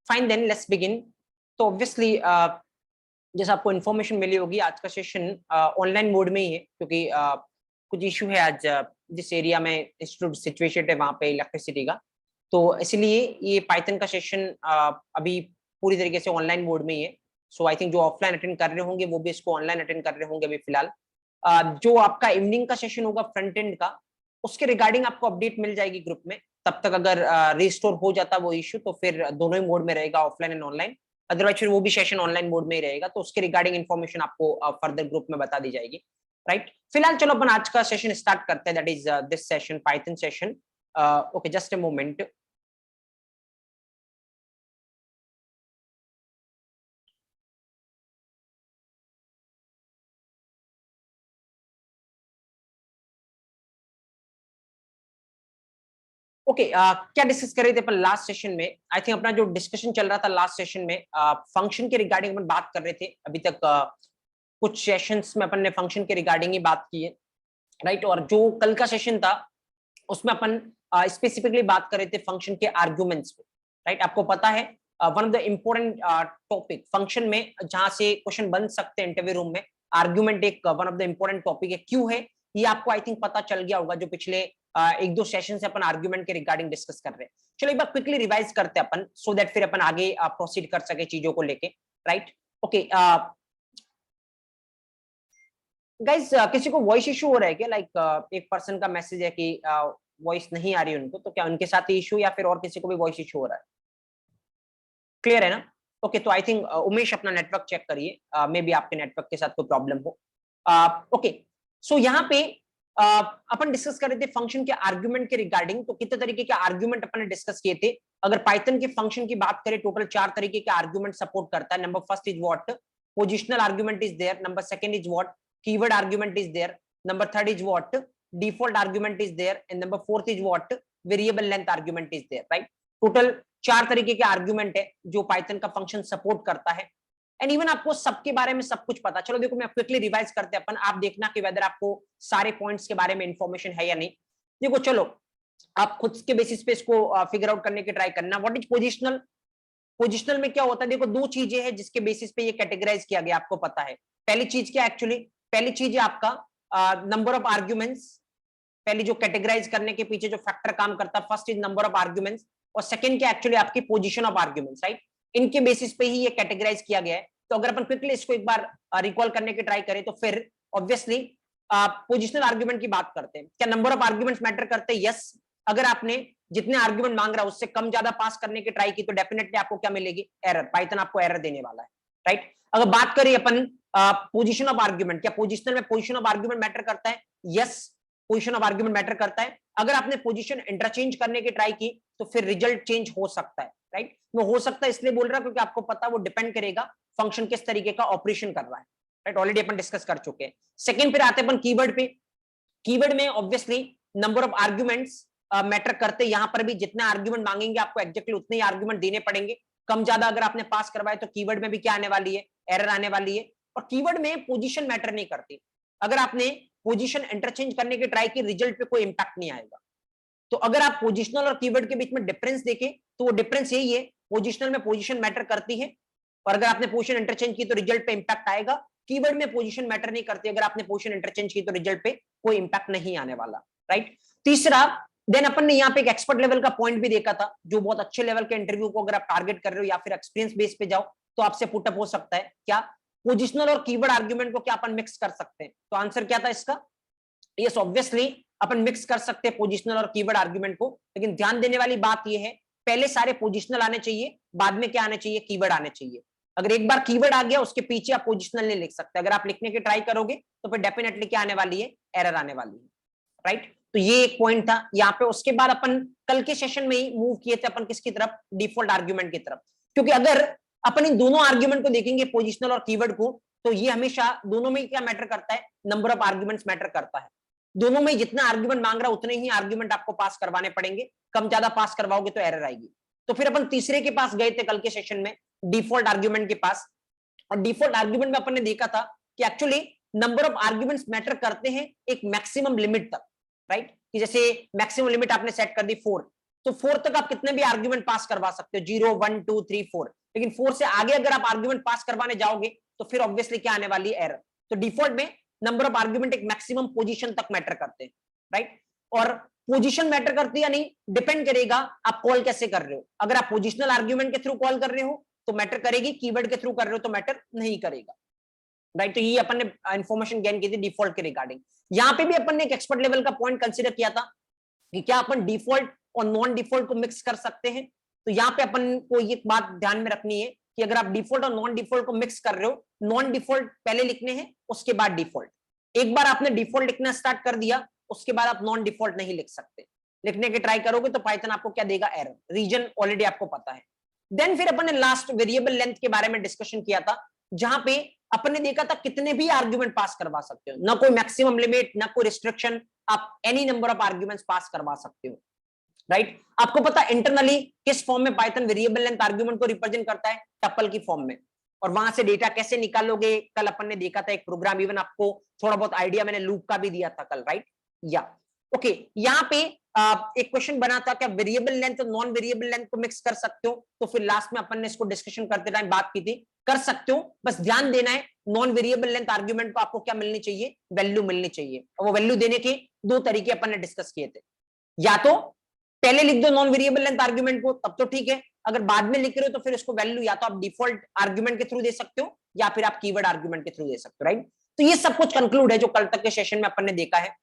Fine then let's begin. तो obviously जैसे आपको इन्फॉर्मेशन मिली होगी, आज का सेशन ऑनलाइन मोड में ही है, क्योंकि कुछ इशू है आज जिस एरिया में इंस्टीट्यूट सिचुएटेड है वहां पे इलेक्ट्रिसिटी का, तो इसलिए ये पाइथन का सेशन अभी पूरी तरीके से ऑनलाइन मोड में ही है। सो आई थिंक जो ऑफलाइन अटेंड कर रहे होंगे वो भी इसको ऑनलाइन अटेंड कर रहे होंगे अभी फिलहाल। जो आपका इवनिंग का सेशन होगा फ्रंट एंड का, उसके रिगार्डिंग आपको अपडेट मिल जाएगी ग्रुप में। तब तक अगर रिस्टोर हो जाता वो इश्यू तो फिर दोनों ही मोड में रहेगा, ऑफलाइन एंड ऑनलाइन। अदरवाइज फिर वो भी सेशन ऑनलाइन मोड में ही रहेगा, तो उसके रिगार्डिंग इन्फॉर्मेशन आपको फर्दर ग्रुप में बता दी जाएगी। राइट, फिलहाल चलो अपन आज का सेशन स्टार्ट करते हैं, that is this session, Python session. Okay, just a moment. Okay, क्या डिस्कस कर रहे थे अपन लास्ट सेशन में? आई थिंक अपना जो डिस्कशन चल रहा था लास्ट सेशन में, फंक्शन के रिगार्डिंग अपन बात कर रहे थे। अभी तक कुछ सेशंस में अपन ने फंक्शन के रिगार्डिंग ही बात की है, राइट। और जो कल का सेशन था उसमें अपन स्पेसिफिकली बात कर रहे थे फंक्शन के आर्ग्यूमेंट्स पे, राइट। आपको पता है one of the important topic function में जहां से क्वेश्चन बन सकते हैं इंटरव्यू रूम में, आर्ग्यूमेंट एक one of the important topic है। क्यों है ये आपको आई थिंक पता चल गया होगा, जो पिछले एक दो सेशन से अपन आर्ग्यूमेंट के रिगार्डिंग डिस्कस कर रहे हैं। चलो एक बार क्विकली रिवाइज करते हैं अपन, सो दैट फिर अपन आगे प्रोसीड कर सके चीजों को लेके, राइट। ओके गाइस, किसी को वॉइस इशू हो रहा है क्या? लाइक एक पर्सन का मैसेज है कि वॉइस नहीं आ रही उनको, तो क्या उनके साथ ही इशू या फिर और किसी को भी वॉइस इशू हो रहा है? क्लियर है ना? ओके, तो आई थिंक उमेश अपना नेटवर्क चेक करिए, मे बी आपके नेटवर्क के साथ कोई प्रॉब्लम हो। ओके, सो यहाँ पे अपन डिस्कस कर रहे थे फंक्शन के आर्ग्यूमेंट के रिगार्डिंग। तो कितने तरीके के आर्ग्यूमेंट अपन ने डिस्कस किए थे? अगर पाइथन के फंक्शन की बात करें, टोटल 4 तरीके के आर्ग्यूमेंट सपोर्ट करता है। Number first is what, positional argument is there. Number second is what, keyword argument is there. Number third is what, default argument is there. And number fourth is what, variable length argument is there, right. Total 4 तरीके के argument है जो Python का function support करता है। And even आपको सबके बारे में सब कुछ पता। चलो देखो, मैं क्विकली रिवाइज करते हैं अपन, आप देखना कि वेदर आपको सारे पॉइंट्स के बारे में इंफॉर्मेशन है या नहीं। देखो चलो, आप खुद के बेसिस पे इसको फिगर आउट करने की ट्राई करना। What is positional? पोजिशनल में क्या होता है? देखो, 2 चीजें हैं जिसके बेसिस पे ये कैटेगराइज किया गया, आपको पता है। पहली चीज क्या एक्चुअली? पहली चीज है आपका नंबर ऑफ आर्ग्यूमेंट्स। पहली जो कैटेगराइज करने के पीछे जो फैक्टर काम करता है, first is number of arguments, और सेकंड क्या एक्चुअली आपकी पोजीशन ऑफ आर्ग्यूमेंट्स, राइट। इनके बेसिस पे ही ये कैटेगराइज किया गया है। तो अगर अपन क्विकली इसको एक बार रिकॉल करने की ट्राई करें, तो फिर ऑब्वियसली पोजिशनल आर्ग्यूमेंट की बात करते हैं। क्या नंबर ऑफ आर्ग्यूमेंट्स मैटर करते हैं? यस। अगर आपने जितने आर्ग्यूमेंट मांग रहा है उससे कम ज्यादा पास करने की ट्राई की, तो डेफिनेटली आपको क्या मिलेगी? एरर। पाइथन आपको एरर देने वाला है, राइट। अगर बात करें अपन पोजीशन ऑफ आर्ग्यूमेंट, क्या पोजिशनल में पोजीशन ऑफ आर्ग्यूमेंट मैटर करता है? Yes, position of argument matter करता है। अगर आपने पोजीशन इंटरचेंज करने की ट्राई की तो फिर रिजल्ट चेंज हो सकता है, राइट। वो हो सकता है इसलिए बोल रहा क्योंकि आपको पता वो डिपेंड करेगा फंक्शन किस तरीके का ऑपरेशन कर रहा है, राइट। ऑलरेडी अपन डिस्कस कर चुके हैं। सेकंड, फिर आते हैं अपन कीवर्ड पे। कीवर्ड में obviously number of arguments matter करते हैं। यहां पर भी जितने आर्ग्यूमेंट मांगेंगे आपको एग्जैक्टली उतने ही आर्ग्यूमेंट देने पड़ेंगे। कम ज्यादा अगर आपने पास करवाए तो कीवर्ड में भी क्या आने वाली है? एरर आने वाली है। और कीवर्ड में पोजीशन मैटर नहीं करती। अगर आपने पोजीशन इंटरचेंज करने की ट्राई की, रिजल्ट पे कोई इंपैक्ट नहीं आएगा। तो अगर आप पोजिशनल और कीवर्ड के बीच में डिफरेंस देखें तो वो डिफरेंस यही है, पोजिशनल में पोजीशन मैटर करती है, और अगर आपने पोजीशन इंटरचेंज की तो रिजल्ट पे इंपैक्ट आएगा। कीवर्ड में पोजीशन मैटर नहीं करती, अगर आपने पोजीशन इंटरचेंज की तो रिजल्ट पे कोई इंपैक्ट नहीं आने वाला, राइट। तीसरा, देन अपन ने यहाँ पे एक एक्सपर्ट लेवल का पॉइंट भी देखा था, जो बहुत अच्छे लेवल के इंटरव्यू को अगर आप टारगेट कर रहे हो या फिर एक्सपीरियंस बेस पे जाओ तो आपसे पुटअप हो सकता है। क्या पोजिशनल और कीवर्ड आर्ग्यूमेंट को क्या अपन मिक्स कर सकते हैं? तो आंसर क्या था इसका? यस, ऑब्वियसली अपन मिक्स कर सकते हैं पोजिशनल और कीवर्ड आर्ग्यूमेंट को, लेकिन ध्यान देने वाली बात यह है, पहले सारे पोजिशनल आने चाहिए, बाद में क्या आने चाहिए? कीवर्ड आने चाहिए। अगर एक बार कीवर्ड आ गया उसके पीछे आप पोजिशनल नहीं लिख सकते। अगर आप लिखने की ट्राई करोगे तो फिर डेफिनेटली क्या आने वाली है? एरर आने वाली है, राइट। तो ये एक पॉइंट था यहाँ पे। उसके बाद अपन कल के सेशन में ही मूव किए थे अपन किसकी तरफ? डिफॉल्ट आर्ग्यूमेंट की तरफ। क्योंकि अगर अपन इन दोनों आर्ग्यूमेंट को देखेंगे, पोजिशनल और कीवर्ड को, तो ये हमेशा दोनों में क्या मैटर करता है? नंबर ऑफ आर्ग्यूमेंट्स मैटर करता है। दोनों में जितना आर्ग्यूमेंट मांग रहा है उतने ही आर्ग्यूमेंट आपको पास करवाने पड़ेंगे। कम ज्यादा पास करवाओगे तो एरर आएगी। तो फिर अपन तीसरे के पास गए थे कल के सेशन में, डिफॉल्ट आर्ग्यूमेंट के पास। और डिफॉल्ट आर्ग्यूमेंट में अपन ने देखा था कि actually number of arguments matter करते हैं एक मैक्सिमम लिमिट तक, राइट। कि जैसे मैक्सिमम लिमिट आपने सेट कर दी 4, तो 4 तक आप कितने भी आर्ग्यूमेंट पास करवा सकते हो, 0 1 2 3 4, लेकिन 4 से आगे अगर आप आर्ग्यूमेंट पास करवाने जाओगे तो फिर ऑब्वियसली क्या आने वाली है, एरर। तो डिफॉल्ट में नंबर ऑफ आर्ग्यूमेंट एक मैक्सिमम पोजीशन तक मैटर करते हैं, राइट। और पोजीशन मैटर करती है या नहीं, डिपेंड करेगा आप कॉल कैसे कर रहे हो। अगर आप पोजिशनल आर्ग्यूमेंट के थ्रू कॉल कर रहे हो तो मैटर करेगी, कीवर्ड के थ्रू कर रहे हो तो मैटर नहीं करेगा, राइट। तो ये अपन ने इंफॉर्मेशन गेन की थी डिफॉल्ट के रिगार्डिंग। यहां पे भी अपन ने एक एक्सपर्ट लेवल का पॉइंट कंसीडर किया था कि क्या अपन डिफॉल्ट और नॉन डिफॉल्ट को मिक्स कर सकते हैं। तो यहाँ पे अपन को ये बात ध्यान में रखनी है कि अगर आप डिफॉल्ट और नॉन डिफॉल्ट को मिक्स कर रहे हो, नॉन डिफॉल्ट पहले लिखने हैं उसके बाद डिफॉल्ट। एक बार आपने डिफॉल्ट लिखना स्टार्ट कर दिया उसके बाद आप नॉन डिफॉल्ट नहीं लिख सकते, लिखने की ट्राई करोगे तो पाइथन आपको क्या देगा, एरर। रीजन ऑलरेडी आपको पता है। देन फिर अपन ने लास्ट वेरिएबल लेंथ के बारे में डिस्कशन किया था, जहां पे अपन ने देखा था कितने भी आर्ग्यूमेंट पास करवा सकते हो, ना कोई मैक्सिमम लिमिट ना कोई रिस्ट्रिक्शन, आप any number of arguments pass करवा सकते हो, राइट। आपको पता इंटरनली किस फॉर्म में पाइथन वेरिएबल लेंथ आर्ग्यूमेंट को रिप्रेजेंट करता है, टपल की फॉर्म में। और वहां से डेटा कैसे निकालोगे, कल अपन ने देखा था एक प्रोग्राम, इवन आपको थोड़ा बहुत आइडिया मैंने लूप का भी दिया था कल, राइट। या ओके, यहाँ पे एक क्वेश्चन बना था क्या वेरिएबल लेंथ और नॉन वेरिएबल लेंथ को मिक्स कर सकते हो, तो फिर लास्ट में अपन ने इसको डिस्कशन करते टाइम बात की थी, कर सकते हो। बस ध्यान देना है नॉन वेरिएबल लेंथ आर्ग्यूमेंट को आपको क्या मिलनी चाहिए, वैल्यू मिलनी चाहिए। और वो वैल्यू देने के दो तरीके अपन ने डिस्कस किए थे, या तो पहले लिख दो नॉन वेरिएबल लेंथ आर्ग्यूमेंट को तब तो ठीक है, अगर बाद में लिख रहे हो तो फिर उसको वैल्यू या तो आप डिफॉल्ट आर्ग्यूमेंट के थ्रू दे सकते हो या फिर आप कीवर्ड आर्ग्यूमेंट के थ्रू दे सकते हो, राइट। तो ये सब कुछ कंक्लूड है जो कल तक के सेशन में अपन ने देखा है,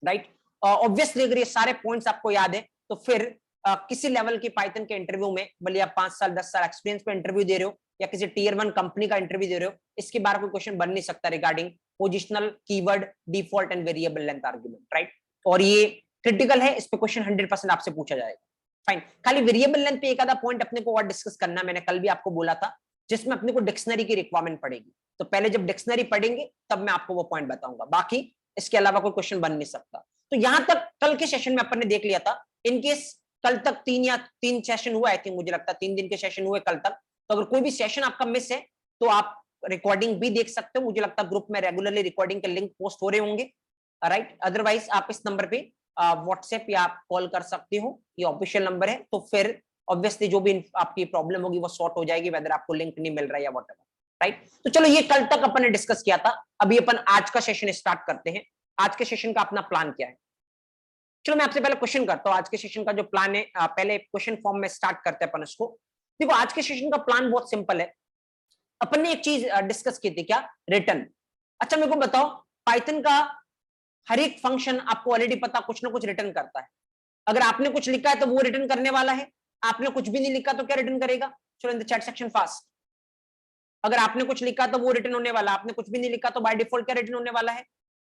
राइट। ऑब्वियसली अगर ये सारे पॉइंट्स आपको याद है तो फिर किसी लेवल की पाइथन के इंटरव्यू में, भले आप 5 साल 10 साल एक्सपीरियंस पे इंटरव्यू दे रहे हो या किसी टियर 1 कंपनी का इंटरव्यू दे रहे हो, इसके बारे में कोई क्वेश्चन बन नहीं सकता regarding positional, keyword, default and variable length argument, right. और ये क्रिटिकल है, इस पे क्वेश्चन 100% आपसे पूछा जाएगा। फाइन, खाली वेरिएबल लेंथ पे एक आधा पॉइंट अपने को और डिस्कस करना, मैंने कल भी आपको बोला था, जिसमें अपने को डिक्शनरी की रिक्वायरमेंट पड़ेगी। तो पहले जब डिक्शनरी पढ़ेंगे तब मैं आपको वो पॉइंट बताऊंगा, बाकी इसके अलावा कोई क्वेश्चन बन नहीं सकता। तो यहां तक कल के सेशन में अपन ने देख लिया था। इनकेस कल तक 3 सेशन हुआ, आई थिंक मुझे लगता है 3 दिन के सेशन हुए कल तक, तो अगर कोई भी सेशन आपका मिस है तो आप रिकॉर्डिंग भी देख सकते हो। मुझे लगता है ग्रुप में रेगुलरली रिकॉर्डिंग के लिंक पोस्ट हो रहे होंगे, राइट। अदरवाइज आप इस नंबर पे व्हाट्सएप या आप कॉल कर सकते हो, ये ऑफिशियल नंबर है। तो फिर ऑब्वियसली जो भी आपकी प्रॉब्लम होगी वो सॉर्ट हो जाएगी, वेदर आपको लिंक नहीं मिल रहा है या व्हाटएवर, राइट। तो चलो ये कल तक अपन ने डिस्कस किया था, अभी अपन आज का सेशन स्टार्ट करते हैं। आज के सेशन का अपना प्लान क्या है, चलो मैं आपसे पहले क्वेश्चन करता हूं। आज के सेशन का जो प्लान है, पहले क्वेश्चन फॉर्म में स्टार्ट करते हैं अपन इसको। देखो आज के सेशन का प्लान बहुत सिंपल है। अपन ने एक चीज डिस्कस की थी, क्या, रिटर्न। अच्छा मेरे को बताओ, पाइथन का हर एक फंक्शन आपको ऑलरेडी पता कुछ ना कुछ रिटर्न करता है। अगर आपने कुछ लिखा है तो वो रिटर्न करने वाला है, आपने कुछ भी नहीं लिखा तो क्या रिटर्न करेगा। चलो इन द चैट सेक्शन फास्ट, अगर आपने कुछ लिखा तो वो रिटर्न होने वाला, आपने कुछ भी नहीं लिखा तो बाय डिफॉल्ट क्या रिटर्न होने वाला है,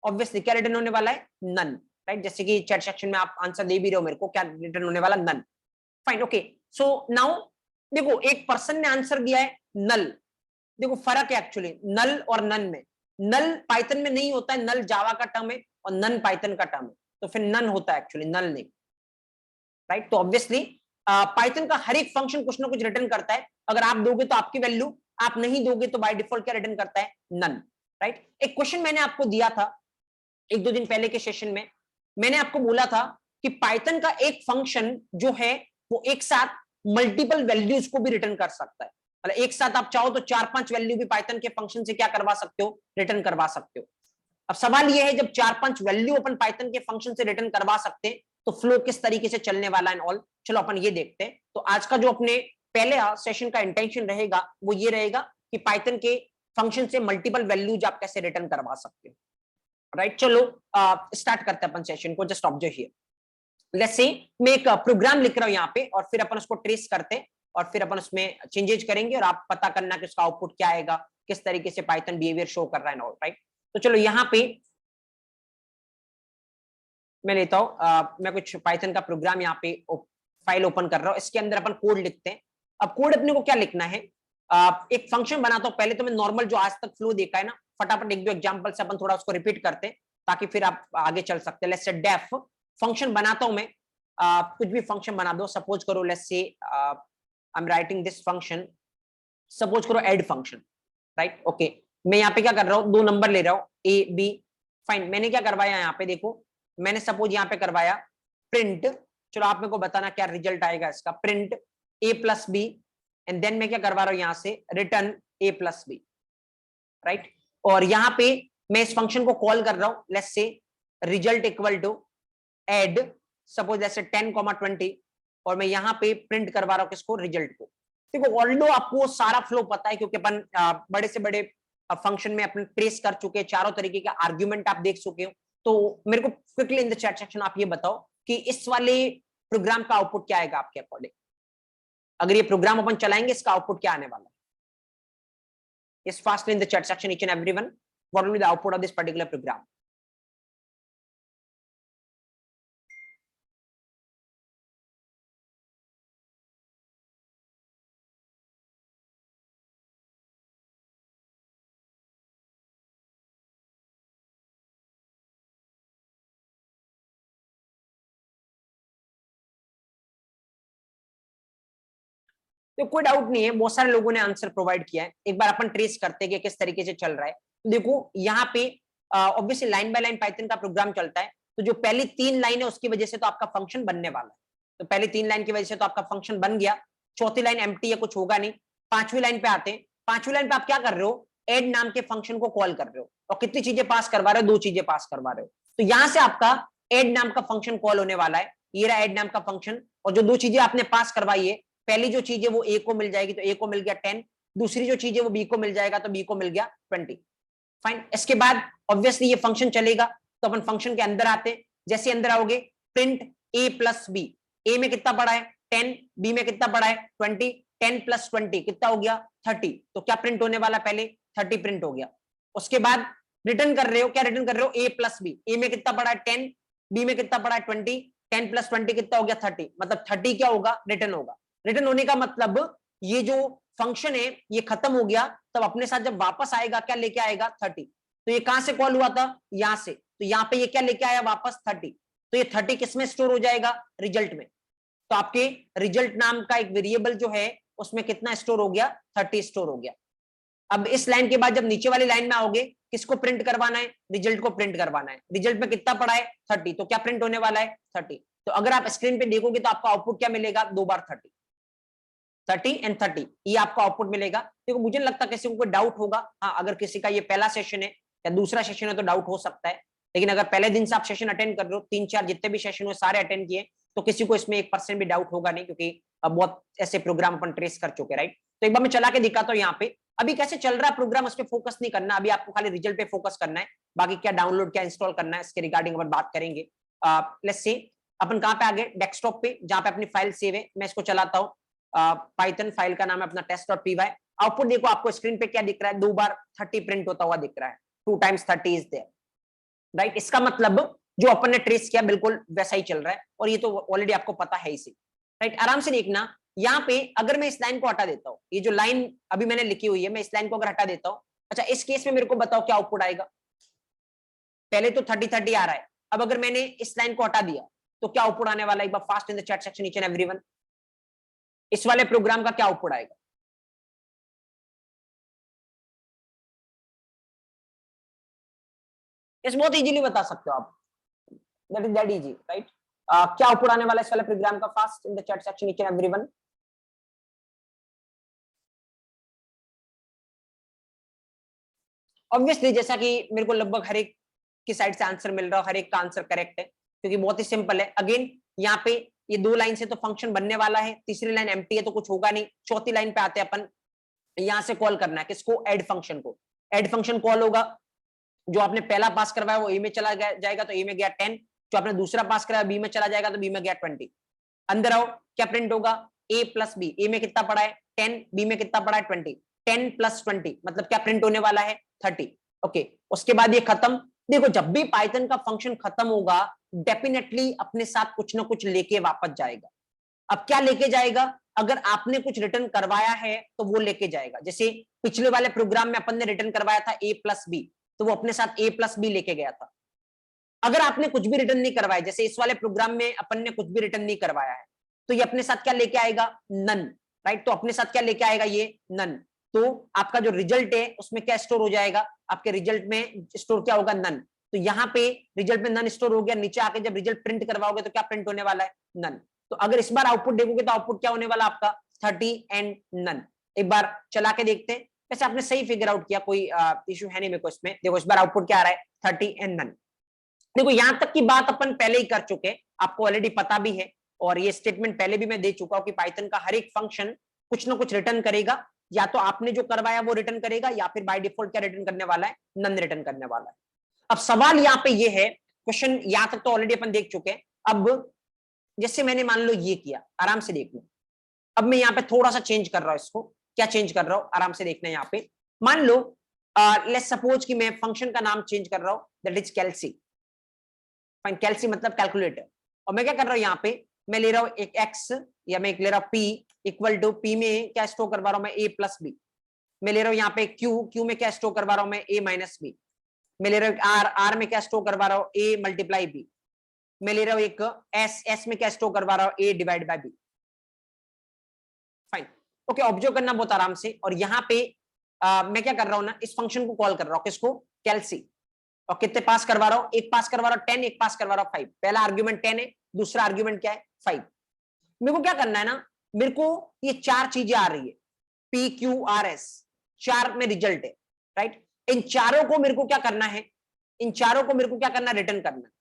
ऑब्वियसली क्या रिटर्न होने वाला है, नन, राइट। जैसे कि चैट सेक्शन में आप आंसर दे भी रहे हो मेरे को, क्या रिटर्न होने वाला, none. Fine, okay. So now देखो एक पर्सन ने आंसर दिया है नल। देखो फर्क है एक्चुअली नल और नन में। नल पाइथन में नहीं होता है, नल जावा का टर्म है और नन पाइथन का टर्म है, तो फिर नन होता है एक्चुअली, नल नहीं, राइट। तो ऑब्वियसली पाइथन का हर एक फंक्शन कुछ ना कुछ रिटर्न करता है। अगर आप दोगे तो आपकी वैल्यू, आप नहीं दोगे तो बाय डिफॉल्ट क्या रिटर्न करता है, नन, राइट। एक क्वेश्चन मैंने आपको दिया था 1-2 दिन पहले के सेशन में, मैंने आपको बोला था कि पाइथन का एक फंक्शन जो है वो एक साथ मल्टीपल वैल्यूज को भी रिटर्न कर सकता है। मतलब एक साथ आप चाहो तो 4-5 वैल्यू भी पाइथन के फंक्शन से क्या करवा सकते हो, रिटर्न करवा सकते हो। अब सवाल यह है जब 4-5 वैल्यू अपन पाइथन के फंक्शन से रिटर्न करवा सकते हैं तो फ्लो किस तरीके से चलने वाला है ऑल, चलो अपन ये देखते हैं। तो आज का जो अपने पहले सेशन का इंटेंशन रहेगा वो ये रहेगा कि पाइथन के फंक्शन से मल्टीपल वैल्यूज आप कैसे रिटर्न करवा सकते हो, राइट। चलो स्टार्ट करते हैं अपन सेशन को। Just observe here, let's say मैं एक प्रोग्राम लिख रहा हूं यहाँ पे, और फिर अपन उसको ट्रेस करते हैं और फिर अपन उसमें चेंजेस करेंगे और आप पता करना कि उसका आउटपुट क्या आएगा, किस तरीके से पाइथन बिहेवियर शो कर रहा है, राइट। तो चलो यहाँ पे मैं लेता हूं, मैं कुछ पाइथन का प्रोग्राम यहाँ पे फाइल ओपन कर रहा हूं, इसके अंदर अपन कोड लिखते हैं। अब कोड अपने को क्या लिखना है, एक फंक्शन बनाता हूं। पहले तो मैं नॉर्मल जो आज तक फ्लो देखा है ना, फटाफट एक दो एग्जांपल से अपन थोड़ा उसको रिपीट करते हैं ताकि फिर आप आगे चल सकते हैं। लेट्स से डेफ फंक्शन बनाता हूं मैं, कुछ भी फंक्शन बना दो। सपोज करो let's say I am writing this function, suppose करो ऐड फंक्शन, राइट। ओके, मैं यहाँ पे क्या कर रहा हूँ, 2 नंबर ले रहा हूँ ए बी। फाइन, मैंने क्या करवाया यहाँ पे देखो, मैंने सपोज यहाँ पे करवाया प्रिंट, चलो आप मेरे को बताना क्या रिजल्ट आएगा इसका। Print a plus B and then मैं क्या करवा रहा हूं यहां से return a plus B, right. और यहां पे मैं इस फंक्शन को कॉल कर रहा हूं, let's say result equal to add suppose जैसे 10, 20 और मैं यहां पे प्रिंट करवा रहा हूं किसको, रिजल्ट को। देखो ऑल्दो आपको सारा फ्लो पता है क्योंकि अपन बड़े से बड़े फंक्शन में अपन ट्रेस कर चुके हैं, चारों तरीके के आर्ग्यूमेंट आप देख चुके हो। तो मेरे को quickly in the chat section आप ये बताओ कि इस वाले प्रोग्राम का आउटपुट क्या आएगा आपके अकॉर्डिंग। अगर ये प्रोग्राम अपन चलाएंगे इसका आउटपुट क्या आने वाला है। Yes, fastly in the chat section, each and everyone, what will be the output of this particular program? तो कोई डाउट नहीं है, बहुत सारे लोगों ने आंसर प्रोवाइड किया है। एक बार अपन ट्रेस करते हैं कि किस तरीके से चल रहा है। तो देखो यहाँ पे obviously line by line Python का प्रोग्राम चलता है, तो जो पहली 3 लाइन है उसकी वजह से तो आपका फंक्शन बनने वाला है। तो पहली 3 लाइन की वजह से तो आपका फंक्शन बन गया, चौथी लाइन एम्प्टी है, कुछ होगा नहीं। 5वीं लाइन पे आते हैं। 5वीं लाइन पे आप क्या कर रहे हो, एड नाम के फंक्शन को कॉल कर रहे हो और कितनी चीजें पास करवा रहे हो, 2 चीजें पास करवा रहे हो। तो यहां से आपका एड नाम का फंक्शन कॉल होने वाला है, ये रहा एड नाम का फंक्शन। और जो 2 चीजें आपने पास करवाई है, पहली जो चीज है वो ए को मिल जाएगी तो ए को मिल गया 10, दूसरी जो चीज है वो बी को मिल जाएगा तो बी को मिल गया 20। फाइन। इसके बाद ऑब्वियसली ये फंक्शन चलेगा, तो अपन फंक्शन के अंदर आते हैं। जैसे अंदर आओगे प्रिंट ए प्लस बी, ए में कितना पड़ा है 10, बी में कितना पड़ा है 20, 10 प्लस 20 कितना हो गया 30। तो क्या प्रिंट होने वाला, पहले 30 प्रिंट हो गया। उसके बाद रिटर्न कर रहे हो, क्या रिटर्न कर रहे हो, ए प्लस बी, ए में कितना पड़ा है 10, बी में कितना पड़ा है 20, 10 प्लस 20 कितना हो गया 30, मतलब 30 क्या होगा, रिटर्न होगा। रिटर्न होने का मतलब ये जो फंक्शन है ये खत्म हो गया, तब अपने साथ जब वापस आएगा क्या लेके आएगा 30। तो ये कहां से कॉल हुआ था, यहां से, तो यहां पे ये क्या लेके आया वापस 30। तो ये 30 किसमें स्टोर हो जाएगा, रिजल्ट में। तो आपके रिजल्ट नाम का एक वेरिएबल जो है उसमें कितना स्टोर हो गया, 30 स्टोर हो गया। अब इस लाइन के बाद जब नीचे वाली लाइन में आओगे, किसको प्रिंट करवाना है, रिजल्ट को प्रिंट करवाना है। रिजल्ट में कितना पड़ा है 30, तो क्या प्रिंट होने वाला है 30। तो अगर आप स्क्रीन पे देखोगे तो आपका आउटपुट क्या मिलेगा, 2 बार 30, 30 एंड 30 ये आपको आउटपुट मिलेगा। देखो मुझे नहीं लगता किसी को कोई डाउट होगा। हाँ, अगर किसी का ये पहला सेशन है या दूसरा सेशन है तो डाउट हो सकता है, लेकिन अगर पहले दिन से आप सेशन अटेंड कर रहे हो, 3-4 जितने भी सेशन हुए सारे अटेंड किए, तो किसी को इसमें 1% भी डाउट होगा नहीं, क्योंकि अब बहुत ऐसे प्रोग्राम अपन ट्रेस कर चुके, राइट। तो एक बार मैं चला के दिखाता हूँ यहाँ पे अभी कैसे चल रहा है प्रोग्राम, उस पर फोकस नहीं करना, अभी आपको खाली रिजल्ट पे फोकस करना है। बाकी क्या डाउनलोड क्या इंस्टॉल करना है इसके रिगार्डिंग अपन बात करेंगे। लेट्स सी अपन कहाँ पे आ गए, डेस्कटॉप पे, जहां पे अपनी फाइल सेव है। मैं इसको चलाता हूँ, पाइथन फाइल का नाम है अपना test.py। आउटपुट देखो आपको स्क्रीन पे क्या दिख रहा है, 2 बार 30 प्रिंट होता हुआ दिख रहा है, 2 times 30 इज देयर, राइट। इसका मतलब जो अपन ने ट्रेस किया बिल्कुल वैसा ही चल रहा है, और ये तो ऑलरेडी आपको पता है इसी, राइट। आराम से देखना, यहाँ पे अगर मैं इस लाइन को हटा देता हूँ, ये जो लाइन अभी मैंने लिखी हुई है, मैं इस लाइन को अगर हटा देता हूँ, अच्छा इस केस में मेरे को बताओ क्या आउटपुट आएगा। पहले तो 30-30 आ रहा है, अब अगर मैंने इस लाइन को हटा दिया तो क्या आउटपुट आने वाला है, एक बार fast in the chat section each and everyone, इस वाले प्रोग्राम का क्या आउटपुट आएगा। इस बहुत इजीली बता सकते हो आप, that is that easy, right. क्या आउटपुट आने वाला है इस वाले प्रोग्राम का, fast in the chat section each and everyone. Obviously जैसा कि मेरे को लगभग हर एक की साइड से आंसर मिल रहा है, हर एक का आंसर करेक्ट है, क्योंकि बहुत ही सिंपल है। अगेन यहाँ पे ये 2 लाइन से तो फंक्शन बनने वाला है, तीसरी लाइन एम्प्टी है तो कुछ होगा नहीं। चौथी लाइन पे आते हैं अपन, यहां से कॉल करना है किसको, ऐड फंक्शन को। ऐड फंक्शन कॉल होगा, जो आपने पहला पास करवाया वो ए में चला जाएगा तो ए में गया 10, जो आपने दूसरा पास कराया बी में चला जाएगा तो बी में गया 20। अंदर आओ, क्या प्रिंट होगा, ए प्लस बी, ए में कितना पड़ा है 10, बी में कितना पड़ा है 20, 10 प्लस 20 मतलब क्या प्रिंट होने वाला है 30। ओके, उसके बाद ये खत्म। देखो जब भी पाइथन का फंक्शन खत्म होगा, डेफिनेटली अपने साथ कुछ ना कुछ लेके वापस जाएगा। अब क्या लेके जाएगा, अगर आपने कुछ रिटर्न करवाया है तो वो लेके जाएगा। जैसे पिछले वाले प्रोग्राम में अपन ने रिटर्न करवाया था ए प्लस बी, तो वो अपने साथ ए प्लस बी लेके गया था। अगर आपने कुछ भी रिटर्न नहीं करवाया, जैसे इस वाले प्रोग्राम में अपन ने कुछ भी रिटर्न नहीं करवाया है, तो ये अपने साथ क्या लेके आएगा, नन, राइट। तो अपने साथ क्या लेके आएगा, ये नन। तो आपका जो रिजल्ट है उसमें क्या स्टोर हो जाएगा, आपके रिजल्ट में स्टोर क्या होगा, नन। तो यहाँ पे रिजल्ट में नन स्टोर हो गया, नीचे आके जब रिजल्ट प्रिंट करवाओगे तो क्या प्रिंट होने वाला है, नन। तो अगर इस बार आउटपुट देखोगे तो आउटपुट क्या होने वाला आपका 30 एंड नन। एक बार चला के देखते हैं। वैसे आपने सही फिगर आउट किया, कोई इशू है नहीं मेरे को इसमें। देखो इस बार आउटपुट क्या आ रहा है 30 एंड नन। देखो यहां तक की बात अपन पहले ही कर चुके हैं, आपको ऑलरेडी पता भी है, और ये स्टेटमेंट पहले भी मैं दे चुका हूं कि पाइथन का हर एक फंक्शन कुछ ना कुछ रिटर्न करेगा, या तो आपने जो करवाया वो रिटर्न करेगा, या फिर बाय डिफॉल्ट क्या रिटर्न करने वाला है, नन रिटर्न करने वाला है। अब सवाल यहाँ पे ये है, क्वेश्चन यहां तक तो ऑलरेडी अपन देख चुके हैं। अब जैसे मैंने मान लो ये किया, आराम से देख लो। अब मैं यहाँ पे थोड़ा सा चेंज कर रहा हूं इसको। क्या चेंज कर रहा हूं, आराम से देखना। यहाँ पे मान लो लेट्स सपोज कि मैं फंक्शन का नाम चेंज कर रहा हूं, दैट इज कैल्सी। फाइन, कैल्सी मतलब कैलकुलेटर। और मैं क्या कर रहा हूं, यहाँ पे मैं ले रहा हूं एक एक्स, या मैं एक ले रहा हूं पी इक्वल टू, पी में क्या स्टोर करवा रहा हूं मैं, ए प्लस बी। मैं ले रहा हूं यहाँ पे क्यू, क्यू में क्या स्टोर करवा रहा हूं मैं, ए माइनस बी। मैं ले रहा हूं आर, आर में क्या स्टोर करवा रहा हूं, ए मल्टीप्लाई बी। मैं ले रहा हूं एक एस, एस में क्या स्टोर करवा रहा हूं, a divide by b. Fine, okay. Observe करना बहुत आराम से। और यहाँ पे मैं क्या कर रहा हूं ना, इस फंक्शन को कॉल कर रहा हूं, किसको, कैल्सी। और कितने पास करवा रहा हूं, एक पास करवा रहा हूं 10, एक पास करवा रहा हूं 5। पहला आर्ग्यूमेंट 10 है, दूसरा आर्ग्यूमेंट क्या है 5। मेरे को क्या करना है ना, मेरे को ये चार चीजें आ रही है, पी क्यू आर एस, चार में रिजल्ट है, राइट। इन चारों को मेरे को क्या करना है, इन चारों को मेरे को क्या करना है, रिटर्न करना है।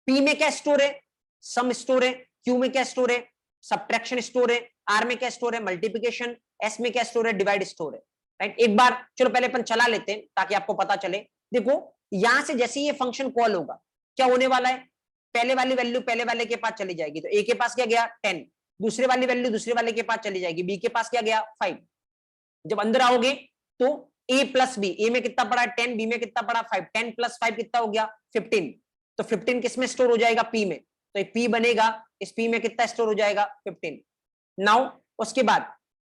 पी में क्या स्टोर है, सम स्टोर है। क्यू में क्या स्टोर है, सब्ट्रैक्शन स्टोर है। आर में क्या स्टोर है, मल्टीप्लिकेशन। एस में क्या स्टोर है, डिवाइड स्टोर है, राइट। एक बार चलो पहले अपन चला लेते हैं ताकि आपको पता चले। देखो यहां से जैसे ये फंक्शन कॉल होगा, क्या होने वाला है, पहले वाली वैल्यू पहले वाले के पास चली जाएगी, तो ए के पास क्या गया 10। दूसरे वाली वैल्यू दूसरे वाले के पास चली जाएगी, बी के पास क्या गया 5। जब अंदर आओगे तो ए प्लस बी, ए में कितना पड़ा 10, बी में कितना पड़ा 5। 10 प्लस 5 कितना हो गया 15। तो 15 किस में स्टोर हो जाएगा, पी में। तो एक पी बनेगा, इस पी में कितना स्टोर हो जाएगा 15। नाउ उसके बाद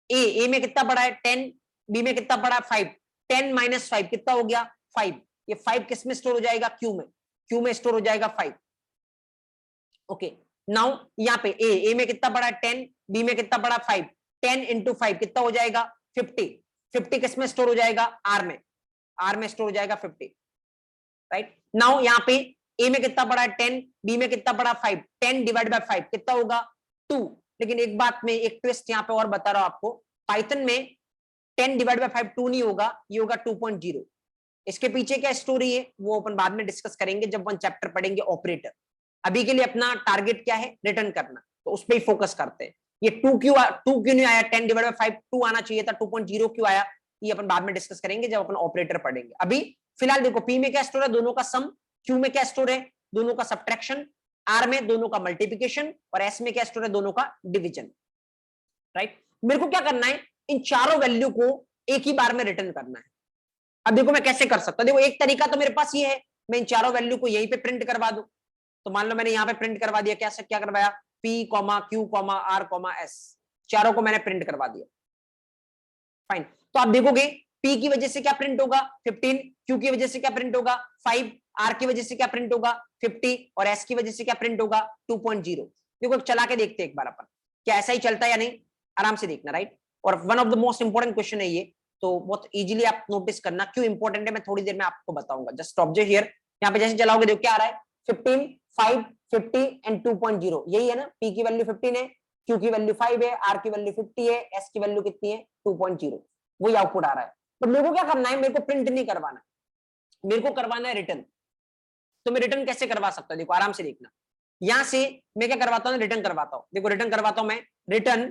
ए में कितना पड़ा है 10, बी में कितना पड़ा 5। 10 माइनस 5 कितना हो गया 5। ये 5 किस में स्टोर हो जाएगा, क्यू में। क्यू में स्टोर हो जाएगा 5। ओके, नाउ यहाँ पे ए में कितना पड़ा 10, बी में कितना पड़ा 5। 10 इंटू 5 कितना हो जाएगा 50। 50 किस में स्टोर हो जाएगा, आर में। आर में स्टोर हो जाएगा 50, राइट। नाउ यहाँ पे ए में कितना पड़ा 10, बी में कितना पड़ा 5। 10 डिवाइड बाय 5 कितना होगा 2। लेकिन एक बात में एक ट्विस्ट यहाँ पे और बता रहा हूं आपको, पाइथन में 10 डिवाइड बाय 5 2 नहीं होगा, ये होगा 2.0। इसके पीछे क्या स्टोरी है वो अपन बाद में डिस्कस करेंगे जब अपन चैप्टर पढ़ेंगे ऑपरेटर। अभी के लिए अपना टारगेट क्या है, रिटर्न करना, तो उस पर ही फोकस करते हैं। ये 2 क्यों नहीं आया, 10 डिवाइड बाय 5 2 आना चाहिए था, 2.0 क्यों आया, ये अपन बाद में डिस्कस करेंगे जब अपन ऑपरेटर पढ़ेंगे। अभी फिलहाल देखो पी में क्या स्टोर है, दोनों का सम। क्यू में क्या स्टोर है, दोनों का सब्ट्रैक्शन। आर में दोनों का मल्टीप्लिकेशन। और एस में क्या स्टोर है, दोनों का डिवीजन, राइट। मेरे को क्या करना है, इन चारों वैल्यू को एक ही बार में रिटर्न करना है। अब देखो मैं कैसे कर सकता हूं, देखो एक तरीका तो मेरे पास ये है, मैं इन चारों वैल्यू को यहीं पे प्रिंट करवा दूं। तो मान लो मैंने यहाँ पे प्रिंट करवा दिया, क्या करवाया, P comma Q comma R comma S, चारों को मैंने प्रिंट करवा दिया। फाइन, तो आप देखोगे पी की वजह से क्या प्रिंट होगा 15, क्यू की वजह से क्या प्रिंट होगा 5, आर की वजह से क्या प्रिंट होगा 50, और एस की वजह से क्या प्रिंट होगा 2.0। देखो चला के देखते हैं एक बार अपन, क्या ऐसा ही चलता है या नहीं, आराम से देखना, राइट। और one of the most important question है ये, तो बहुत इजीली आप नोटिस करना क्यों इंपॉर्टेंट है, मैं थोड़ी देर में आपको बताऊंगा। जस्ट ऑब्जर्व हियर, यहाँ पे जैसे चलाओगे देखो क्या आ रहा है 15, 5, 50 एंड 2.0, यही है ना। पी की वैल्यू 15 है, क्यू की वैल्यू 5 है, आर की वैल्यू 50 है, एस की वैल्यू कितनी है 2.0, वही आउटपुट आ रहा है। तो मेरे को क्या करना है, मेरे को प्रिंट नहीं करवाना, मेरे को करवाना है रिटर्न। तो मैं रिटर्न कैसे करवा सकता हूं, देखो आराम से देखना। यहां से मैं क्या करवाता हूं, रिटर्न करवाता हूं। देखो रिटर्न करवाता हूं मैं, रिटर्न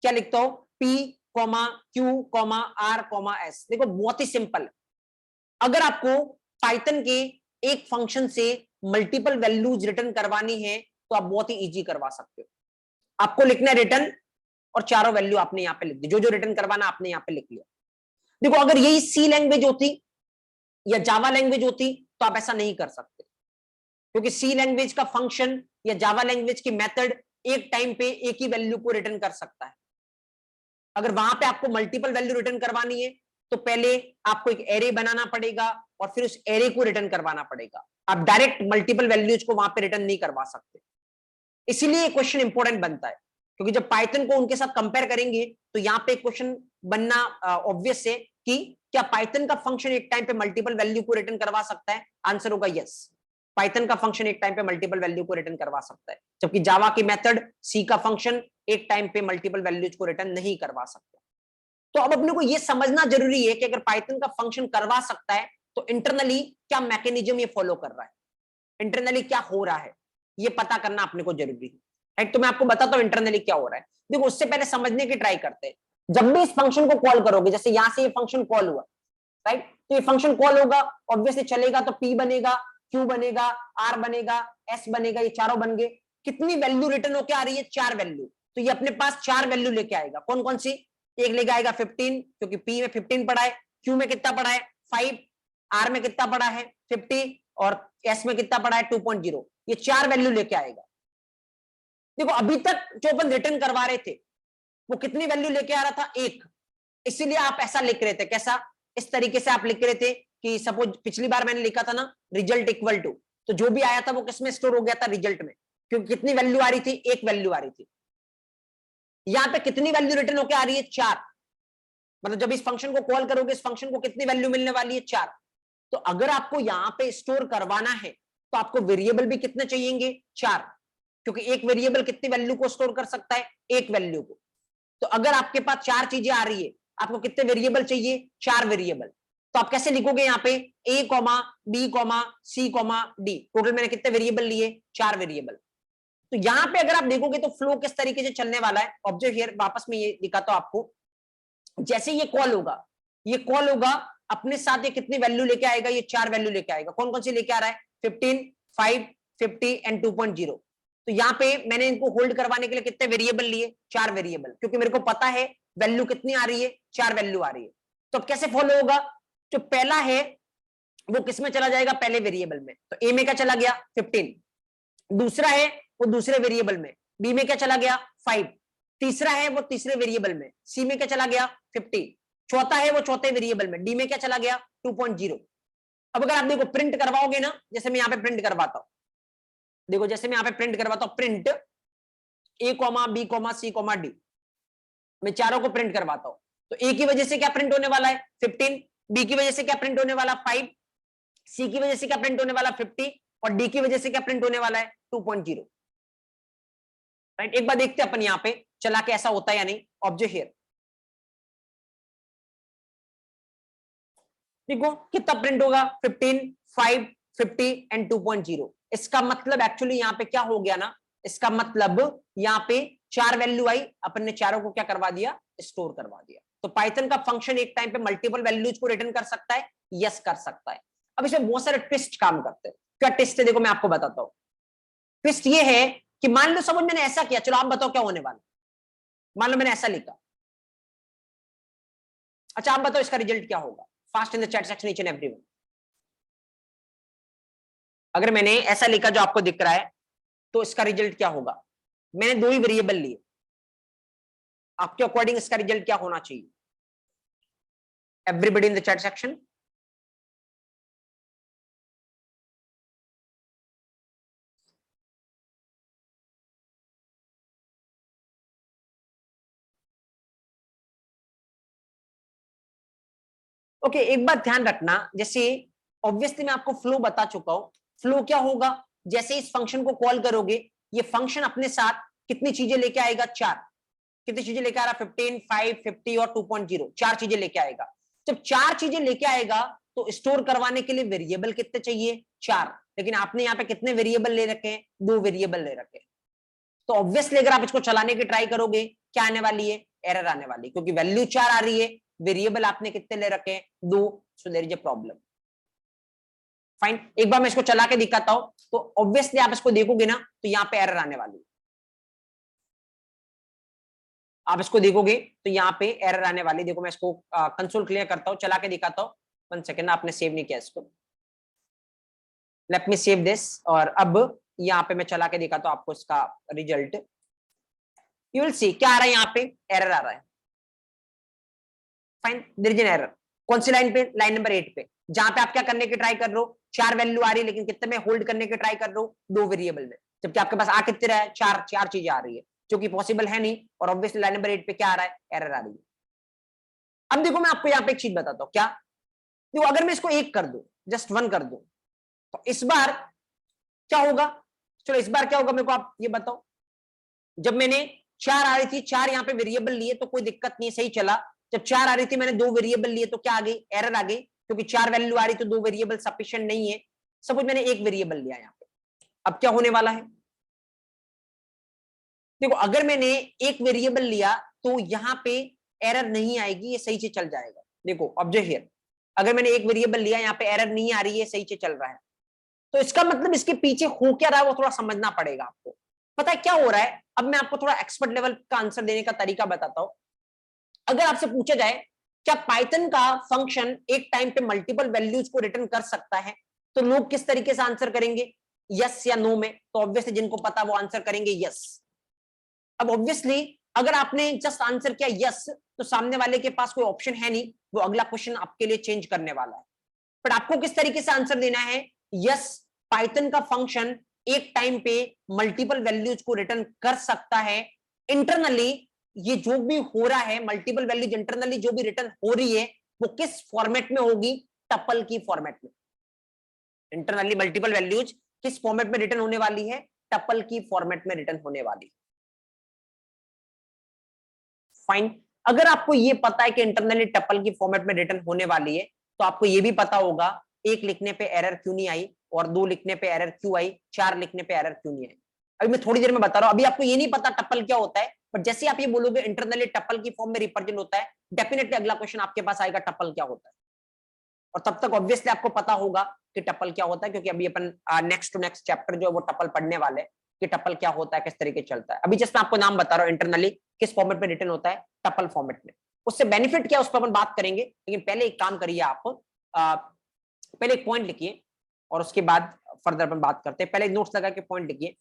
क्या लिखता हूं, P comma Q comma R comma S. देखो बहुत ही सिंपल है, अगर आपको पाइथन के एक फंक्शन से मल्टीपल वैल्यूज रिटर्न करवानी है तो आप बहुत ही इजी करवा सकते हो। आपको लिखना है रिटर्न, और चारों वैल्यू आपने यहां पे लिख दी, जो जो रिटर्न करवाना आपने यहां पे लिख लिया। देखो अगर यही सी लैंग्वेज होती या जावा लैंग्वेज होती तो आप ऐसा नहीं कर सकते, क्योंकि सी लैंग्वेज का फंक्शन या जावा लैंग्वेज की मेथड एक टाइम पे एक ही वैल्यू को रिटर्न कर सकता है। अगर वहां पे आपको मल्टीपल वैल्यू रिटर्न करवानी है तो पहले आपको एक एरे बनाना पड़ेगा और फिर उस एरे को रिटर्न करवाना पड़ेगा। आप डायरेक्ट मल्टीपल वैल्यूज को वहां पे रिटर्न नहीं करवा सकते। इसीलिए क्वेश्चन इंपॉर्टेंट बनता है, क्योंकि जब पाइथन को उनके साथ कंपेयर करेंगे तो यहां पे क्वेश्चन बनना ऑब्वियस है कि क्या पाइथन का फंक्शन एक टाइम पे मल्टीपल वैल्यू को रिटर्न करवा सकता है। आंसर होगा यस। पाइथन का फंक्शन एक टाइम पे मल्टीपल वैल्यू को रिटर्न करवा सकता है, जबकि जावा की मेथड सी का फंक्शन एक टाइम पे मल्टीपल वैल्यूज को रिटर्न नहीं करवा सकता। तो अब अपने को यह समझना जरूरी है कि अगर पाइथन का फंक्शन करवा सकता है तो इंटरनली क्या मैकेनिज्म ये फॉलो कर रहा है, इंटरनली क्या हो रहा है, ये पता करना अपने को जरूरी है, राइट। तो मैं आपको बताता हूं इंटरनली क्या हो रहा है। देखो उससे पहले समझने की ट्राई करते हैं। जब भी इस फंक्शन को कॉल करोगे, जैसे यहां से ये फंक्शन कॉल हुआ, राइट, तो ये फंक्शन कॉल होगा, ऑब्वियसली चलेगा तो p बनेगा, q बनेगा, r बनेगा, s बनेगा, ये चारों बन गए। कितनी वैल्यू रिटर्न होकर आ रही है? 4 वैल्यू। तो ये अपने पास 4 वैल्यू लेके आएगा। कौन कौन सी? एक लेके आएगा 15, क्योंकि p में 15 पड़ा है, q में कितना पड़ा है 5, r में कितना पड़ा है 50 और s में कितना पड़ा है 2.0। ये 4 वैल्यू लेके आएगा। देखो अभी तक जो अपन रिटर्न करवा रहे थे वो कितनी वैल्यू लेके आ रहा था? 1। इसीलिए आप ऐसा लिख रहे थे। कैसा? इस तरीके से आप लिख रहे थे कि सपोज पिछली बार मैंने लिखा था ना रिजल्ट इक्वल टू, तो जो भी आया था वो किसमें स्टोर हो गया था? रिजल्ट में। क्योंकि कितनी वैल्यू आ रही थी? 1 वैल्यू आ रही थी। यहां पे कितनी वैल्यू रिटर्न होकर आ रही है? 4। मतलब जब इस फंक्शन को कॉल करोगे, इस फंक्शन को कितनी वैल्यू मिलने वाली है? 4। तो अगर आपको यहां पे स्टोर करवाना है तो आपको वेरिएबल भी कितने चाहिएंगे? 4, क्योंकि एक वेरिएबल कितनी वैल्यू को स्टोर कर सकता है? 1 वैल्यू को। तो अगर आपके पास 4 चीजें आ रही है, आपको कितने वेरिएबल चाहिए? 4 वेरिएबल। तो आप कैसे लिखोगे यहाँ पे? a, b, c, d। Total मैंने कितने वेरिएबल लिए? 4 वेरिएबल। तो यहां पे अगर आप देखोगे तो फ्लो किस तरीके से चलने वाला है, ऑब्जर्व हियर, वापस में ये दिखाता हूं आपको। जैसे ये कॉल होगा, ये कॉल होगा, अपने साथ ये कितनी वैल्यू लेके आएगा? ये 4 वैल्यू लेके आएगा। कौन कौन सी लेके आ रहा है? 15, 5, 50 एंड 2.0। तो यहाँ पे मैंने इनको होल्ड करवाने के लिए कितने वेरिएबल लिए? 4 वेरिएबल, क्योंकि मेरे को पता है वैल्यू कितनी आ रही है? 4 वैल्यू आ रही है। तो अब कैसे फॉलो होगा? जो पहला है वो किसमें चला जाएगा? पहले वेरिएबल में। तो ए में क्या चला गया? 15। दूसरा है वो दूसरे वेरिएबल में। बी में क्या चला गया? 5। तीसरा है वो तीसरे वेरिएबल में। सी में क्या चला गया? 50। चौथा है वो चौथे वेरिएबल में। डी में क्या चला गया? 2.0। अब अगर आप देखो प्रिंट करवाओगे ना, जैसे मैं यहां पे प्रिंट करवाता हूं, देखो जैसे मैं यहां पे प्रिंट करवाता हूं, print a, b, c, d, मैं चारों को प्रिंट करवाता हूं। तो a की वजह से क्या प्रिंट होने वाला है? 15। b की वजह से क्या प्रिंट होने वाला? 5। c की वजह से क्या प्रिंट होने वाला? 50। और d की वजह से क्या प्रिंट होने वाला है? 2.0। राइट, एक बार देखते हैं अपन यहां पे चला के ऐसा होता है या नहीं। ऑब्जर्व हियर, देखो कितना प्रिंट होगा? 15, 5, 50 एंड 2.0। इसका मतलब एक्चुअली यहां पे क्या हो गया ना, इसका मतलब यहां पे 4 वैल्यू आई, अपन ने चारों को क्या करवा दिया? स्टोर करवा दिया। तो पाइथन का फंक्शन एक टाइम पे मल्टीपल वैल्यूज को रिटर्न कर सकता है? यस कर सकता है। अब इसमें बहुत सारे ट्विस्ट काम करते हैं। क्या ट्विस्ट है? देखो मैं आपको बताता हूं। ट्विस्ट ये है कि मान लो समझ मैंने ऐसा किया, चलो आप बताओ क्या होने वाला। मान लो मैंने ऐसा लिखा, अच्छा आप बताओ इसका रिजल्ट क्या होगा? Fast in the chat section each and everyone. अगर मैंने ऐसा लिखा जो आपको दिख रहा है, तो इसका रिजल्ट क्या होगा? मैंने 2 ही वेरिएबल लिए, आपके अकॉर्डिंग इसका रिजल्ट क्या होना चाहिए? Everybody in the chat section. Okay, एक बात ध्यान रखना, जैसे ऑब्वियसली मैं आपको फ्लो बता चुका हूं। फ्लो क्या होगा? जैसे इस फंक्शन को कॉल करोगे, ये फंक्शन अपने साथ कितनी चीजें लेके आएगा? 4। कितनी चीजें लेके आ रहा? 15, 5, 50 और 2.0। 4 चीजें लेके आएगा। जब 4 चीजें लेके आएगा तो स्टोर करवाने के लिए वेरिएबल कितने चाहिए? 4। लेकिन आपने यहाँ पे कितने वेरिएबल ले रखे हैं? 2 वेरिएबल ले रखे हैं। तो ऑब्वियसली अगर आप इसको चलाने की ट्राई करोगे, क्या आने वाली है? एरर आने वाली, क्योंकि वैल्यू 4 आ रही है, वेरिएबल आपने कितने ले रखे हैं? 2। So there is a problem. Fine, एक बार मैं इसको चला के दिखाता हूं, तो ऑब्वियसली आप इसको देखोगे ना, तो यहां पे एरर आने वाली है। आप इसको देखोगे तो यहाँ पे एरर आने वाली। देखो मैं इसको कंसोल क्लियर करता हूँ, चला के दिखाता हूँ। 1 सेकेंड, आपने सेव नहीं किया इसको, लेट मी सेव दिस। और अब यहाँ पे मैं चला के दिखाता हूँ आपको इसका रिजल्ट। यू विल सी क्या आ रहा है, यहाँ पे एरर आ रहा है। Fine, there is an error. कौन सी लाइन पे? लाइन नंबर 8 पे, जहां पे आप क्या करने की ट्राई कर रहे हो? 4 वैल्यू आ रही है, लेकिन कितने में होल्ड करने की ट्राई कर रहे हो? 2 वेरिएबल में। जबकि आपके पास आ कितने रहा है? 4 चीजें आ रही है, जो कि पॉसिबल है नहीं। और ऑब्वियसली लाइन नंबर 8 पे क्या आ रहा है? एरर आ रही है। अब देखो मैं आपको यहाँ पे एक चीज बताता हूँ। क्या? देखो अगर मैं इसको 1 कर दूं, जस्ट 1 कर दूं, तो इस बार क्या होगा? चलो इस बार क्या होगा मेरे को आप ये बताओ। जब मैंने 4 आ रही थी, 4 यहाँ पे वेरिएबल लिए तो कोई दिक्कत नहीं, सही चला। जब 4 आ रही थी मैंने 2 वेरिएबल लिए तो क्या आ गई? एरर आ गई, क्योंकि 4 वैल्यू आ रही तो 2 वेरिएबल सफिशिएंट नहीं है। सपोज मैंने 1 वेरिएबल लिया यहाँ पे, अब क्या होने वाला है? देखो अगर मैंने 1 वेरिएबल लिया तो यहाँ पे एरर नहीं आएगी, ये सही से चल जाएगा। देखो ऑब्जर्व हियर, अगर मैंने 1 वेरिएबल लिया, यहाँ पे एरर नहीं आ रही है, सही से चल रहा है। तो इसका मतलब इसके पीछे हो क्या रहा है वो थोड़ा समझना पड़ेगा आपको। पता है क्या हो रहा है? अब मैं आपको थोड़ा एक्सपर्ट लेवल का आंसर देने का तरीका बताता हूं। अगर आपसे पूछा जाए क्या पाइथन का फंक्शन एक टाइम पे मल्टीपल वैल्यूज को रिटर्न कर सकता है, तो लोग किस तरीके से आंसर करेंगे? यस या नो में। तो ऑब्वियसली जिनको पता वो आंसर करेंगे यस। अब ऑब्वियसली अगर आपने जस्ट आंसर किया यस, तो सामने वाले के पास कोई ऑप्शन है नहीं, वो अगला क्वेश्चन आपके लिए चेंज करने वाला है। बट आपको किस तरीके से आंसर देना है? यस, पाइथन का फंक्शन एक टाइम पे मल्टीपल वैल्यूज को रिटर्न कर सकता है। इंटरनली ये जो भी हो रहा है, मल्टीपल वैल्यूज इंटरनली जो भी रिटर्न हो रही है, वो किस फॉर्मेट में होगी? टपल की फॉर्मेट में। इंटरनली मल्टीपल वैल्यूज किस फॉर्मेट में रिटर्न होने वाली है? टपल की फॉर्मेट में रिटर्न होने वाली है। फाइन। अगर आपको ये पता है कि इंटरनली टपल की फॉर्मेट में रिटर्न होने वाली है, तो आपको ये भी पता होगा 1 लिखने पे एरर क्यों नहीं आई, और 2 लिखने पे एरर क्यों आई, 4 लिखने पे एरर क्यों नहीं आई। अभी मैं थोड़ी देर में बता रहा हूं, अभी आपको ये नहीं पता टपल क्या होता है, बट जैसे आप ये बोलोगे इंटरनली टपल की फॉर्म में रिप्रेजेंट होता है, डेफिनेटली अगला क्वेश्चन आपके पास आएगा टपल क्या होता है। और तब तक ऑब्वियसली आपको पता होगा कि टपल क्या होता है, क्योंकि अभी अपन नेक्स्ट टू नेक्स्ट चैप्टर जो है वो टपल पढ़ने वाले हैं कि टपल क्या होता है, किस तरीके चलता है। अभी जस्ट मैं आपको नाम बता रहा हूं, इंटरनली किस फॉर्मेट में रिटर्न होता है? टपल फॉर्मेट में। उससे बेनिफिट क्या है उस पर अपन बात करेंगे, लेकिन पहले एक काम करिए आप, पहले एक पॉइंट लिखिए और उसके बाद फर्दर अपन बात करते हैं। पहले नोट्स लगा के पॉइंट लिखिए,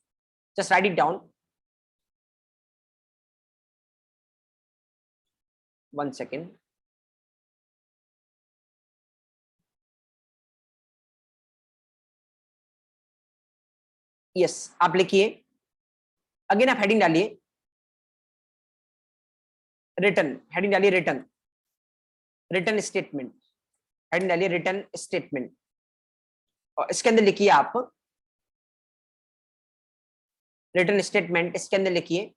just right it down. 1 second. Yes, आप लिखिए, अगेन आप हेडिंग डालिए, रिटर्न, हेडिंग डालिए रिटर्न, रिटर्न स्टेटमेंट, हेडिंग डालिए रिटर्न स्टेटमेंट। और इसके अंदर लिखिए आप रिटर्न स्टेटमेंट, इसके अंदर लिखिए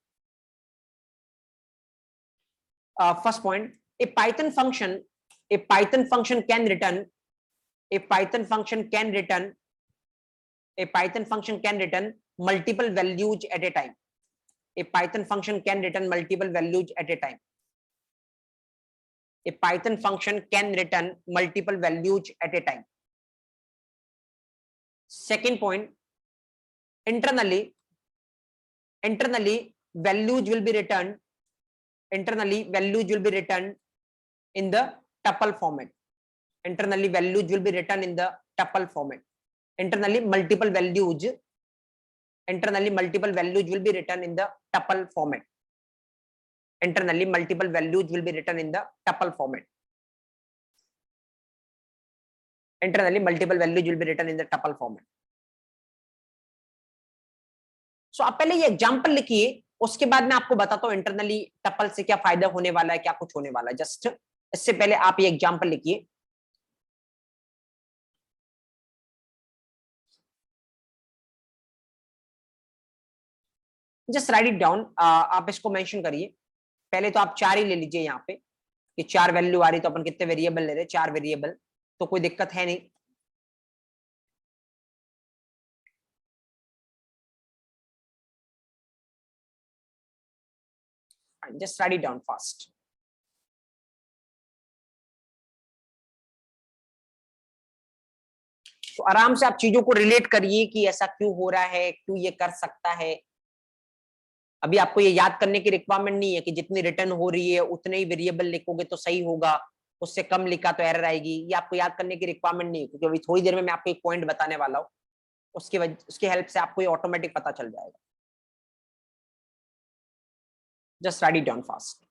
first point, A Python function, a python function can return, a python function can return, a python function can return multiple values at a time, a python function can return multiple values at a time, a python function can return multiple values at a time. Second point, internally values will be returned, internally values will be returned in the tuple format, internally values will be written in the tuple format, internally multiple values, internally multiple values will be written in the tuple format, internally multiple values will be written in the tuple format, internally multiple values will be written in the tuple format. So आप पहले ये example लिखिए, उसके बाद मैं आपको बताता हूं इंटरनली टपल से क्या फायदा होने वाला है, क्या कुछ होने वाला है। जस्ट इससे पहले आप ये एग्जांपल लिखिए, जस्ट राइट इट डाउन। आप इसको मेंशन करिए। पहले तो आप 4 ही ले लीजिए यहाँ पे, कि 4 वैल्यू आ रही, तो अपन कितने वेरिएबल ले रहे? 4 वेरिएबल, तो कोई दिक्कत है नहीं। Just right it down fast. तो आराम से आप चीजों को रिलेट करिए कि ऐसा क्यों हो रहा है, क्यों ये कर सकता है। अभी आपको ये याद करने की रिक्वायरमेंट नहीं है कि जितनी रिटर्न हो रही है उतने ही वेरिएबल लिखोगे तो सही होगा, उससे कम लिखा तो एरर आएगी। ये आपको याद करने की रिक्वायरमेंट नहीं है, क्योंकि अभी थोड़ी देर में मैं आपको एक पॉइंट बताने वाला हूँ, उसकी हेल्प से आपको ये ऑटोमेटिक पता चल जाएगा। Just right it down fast.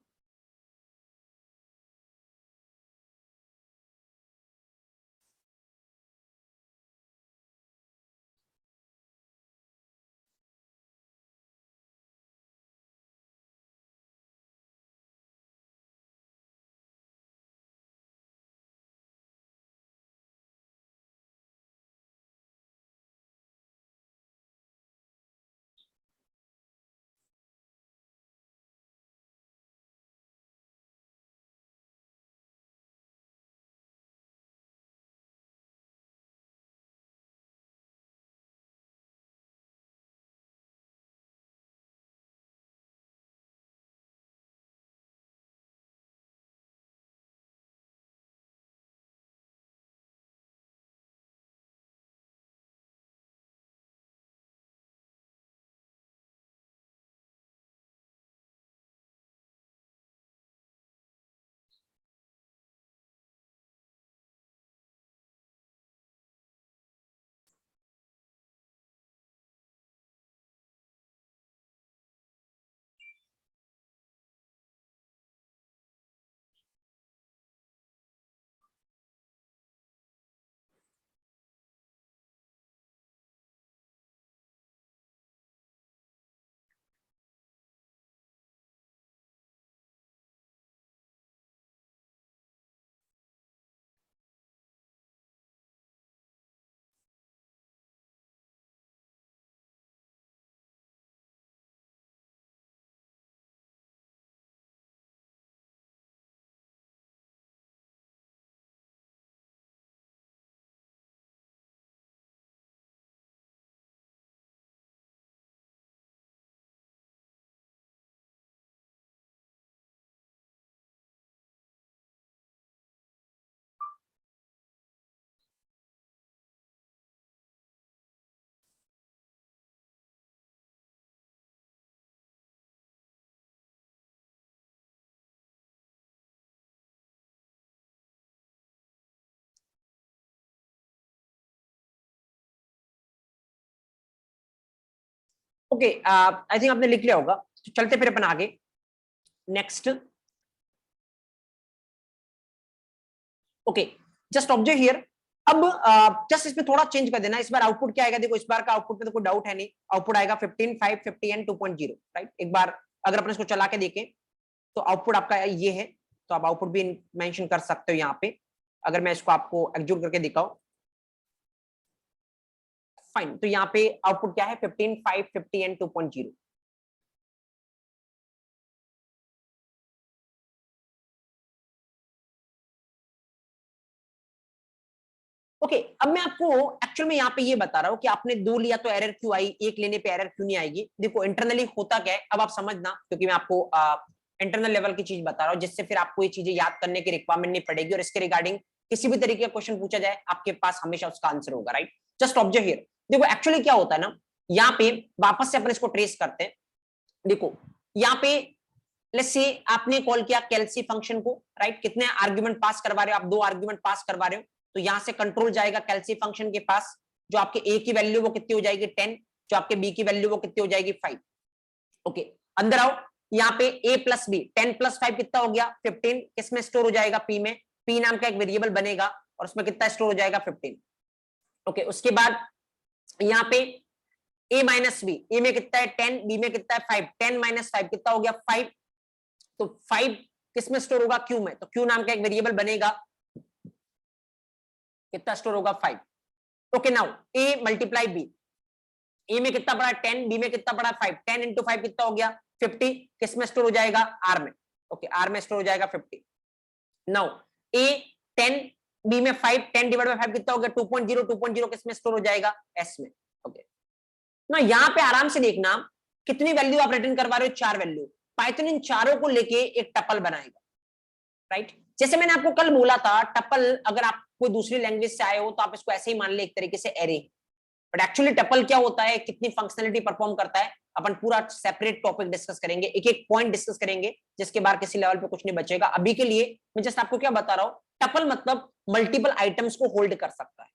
Okay, I think आपने लिख लिया होगा, तो चलते फिर अपन आगे next. Okay, just observe here. अब जस्ट इसमें थोड़ा चेंज कर देना। इस बार आउटपुट क्या आएगा, देखो इस बार का आउटपुट पे तो कोई डाउट है नहीं, आउटपुट आएगा 15, 5, 50 एंड 2.0, राइट। एक बार अगर अपन इसको चला के देखें तो आउटपुट आपका ये है, तो आप आउटपुट भी मेंशन कर सकते हो यहाँ पे। अगर मैं इसको आपको एग्जीक्यूट करके दिखाऊं, फाइन, तो यहाँ पे आउटपुट क्या है, 15, 5, 50 एंड 2.0। ओके, अब मैं आपको एक्चुअल में यहाँ पे ये बता रहा हूँ कि आपने दो लिया तो एरर क्यों आई, एक लेने पे एरर क्यों नहीं आएगी। देखो इंटरनली होता क्या है, अब आप समझना, क्योंकि मैं आपको इंटरनल लेवल की चीज बता रहा हूँ, जिससे फिर आपको ये चीजें याद करने की रिक्वायरमेंट नहीं पड़ेगी, और इसके रिगार्डिंग किसी भी तरीके का क्वेश्चन पूछा जाए आपके पास हमेशा उसका आंसर होगा, राइट। जस्ट ऑब्जर्व हियर, देखो एक्चुअली क्या होता है ना, यहाँ पे वापस से अपन इसको ट्रेस करते हैं। देखो यहाँ पे लेट्स से आपने कॉल किया कैलसी फंक्शन को, राइट। कितने आर्ग्यूमेंट पास करवा रहे हो आप, दो आर्ग्यूमेंट पास करवा रहे हो, तो यहां से कंट्रोल जाएगा कैलसी फंक्शन के पास। जो आपके ए की वैल्यू वो कितनी हो जाएगी 10, जो आपके बी की वैल्यू वो कितनी हो जाएगी 5। ओके, अंदर आओ, यहाँ पे a प्लस बी 10 प्लस 5 कितना हो गया 15, किसमें स्टोर हो जाएगा p में, p नाम का एक वेरिएबल बनेगा और उसमें कितना स्टोर हो जाएगा 15। ओके, उसके बाद यहाँ पे a माइनस बी, ए में कितना है 10, b में कितना है 5, 10 माइनस 5 कितना हो गया 5, तो 5 किसमें स्टोर होगा क्यू में, तो क्यू नाम का एक वेरिएबल बनेगा, कितना स्टोर होगा 5। Okay, now a multiply b, ए में कितना पड़ा 10, बी में कितना पड़ा 5, 10 इंटू 5 कितना हो गया 50, किसमें स्टोर हो जाएगा आर में। ओके, आर में स्टोर हो जाएगा 50। नाउ ए 10, बी में 5, 10 डिवाइड बाय 5 कितना हो गया 2.0, 2.0 किसमें स्टोर हो जाएगा एस में। ओके, ना यहाँ पे आराम से देखना कितनी वैल्यू आप रिटर्न करवा रहे हो, 4 वैल्यू। पाइथन इन चारों को लेके एक टपल बनाएगा, राइट। जैसे मैंने आपको कल बोला था, टपल अगर आप कोई दूसरी लैंग्वेज से आए हो तो आप इसको ऐसे ही मान ले, एक तरीके से एरे, बट एक्चुअली टपल क्या होता है, कितनी फंक्शनलिटी परफॉर्म करता है, अपन पूरा सेपरेट टॉपिक डिस्कस करेंगे, एक एक पॉइंट डिस्कस करेंगे, जिसके बाद किसी लेवल पे कुछ नहीं बचेगा। अभी के लिए मैं जस्ट आपको क्या बता रहा हूं, टपल मतलब मल्टीपल आइटम्स को होल्ड कर सकता है।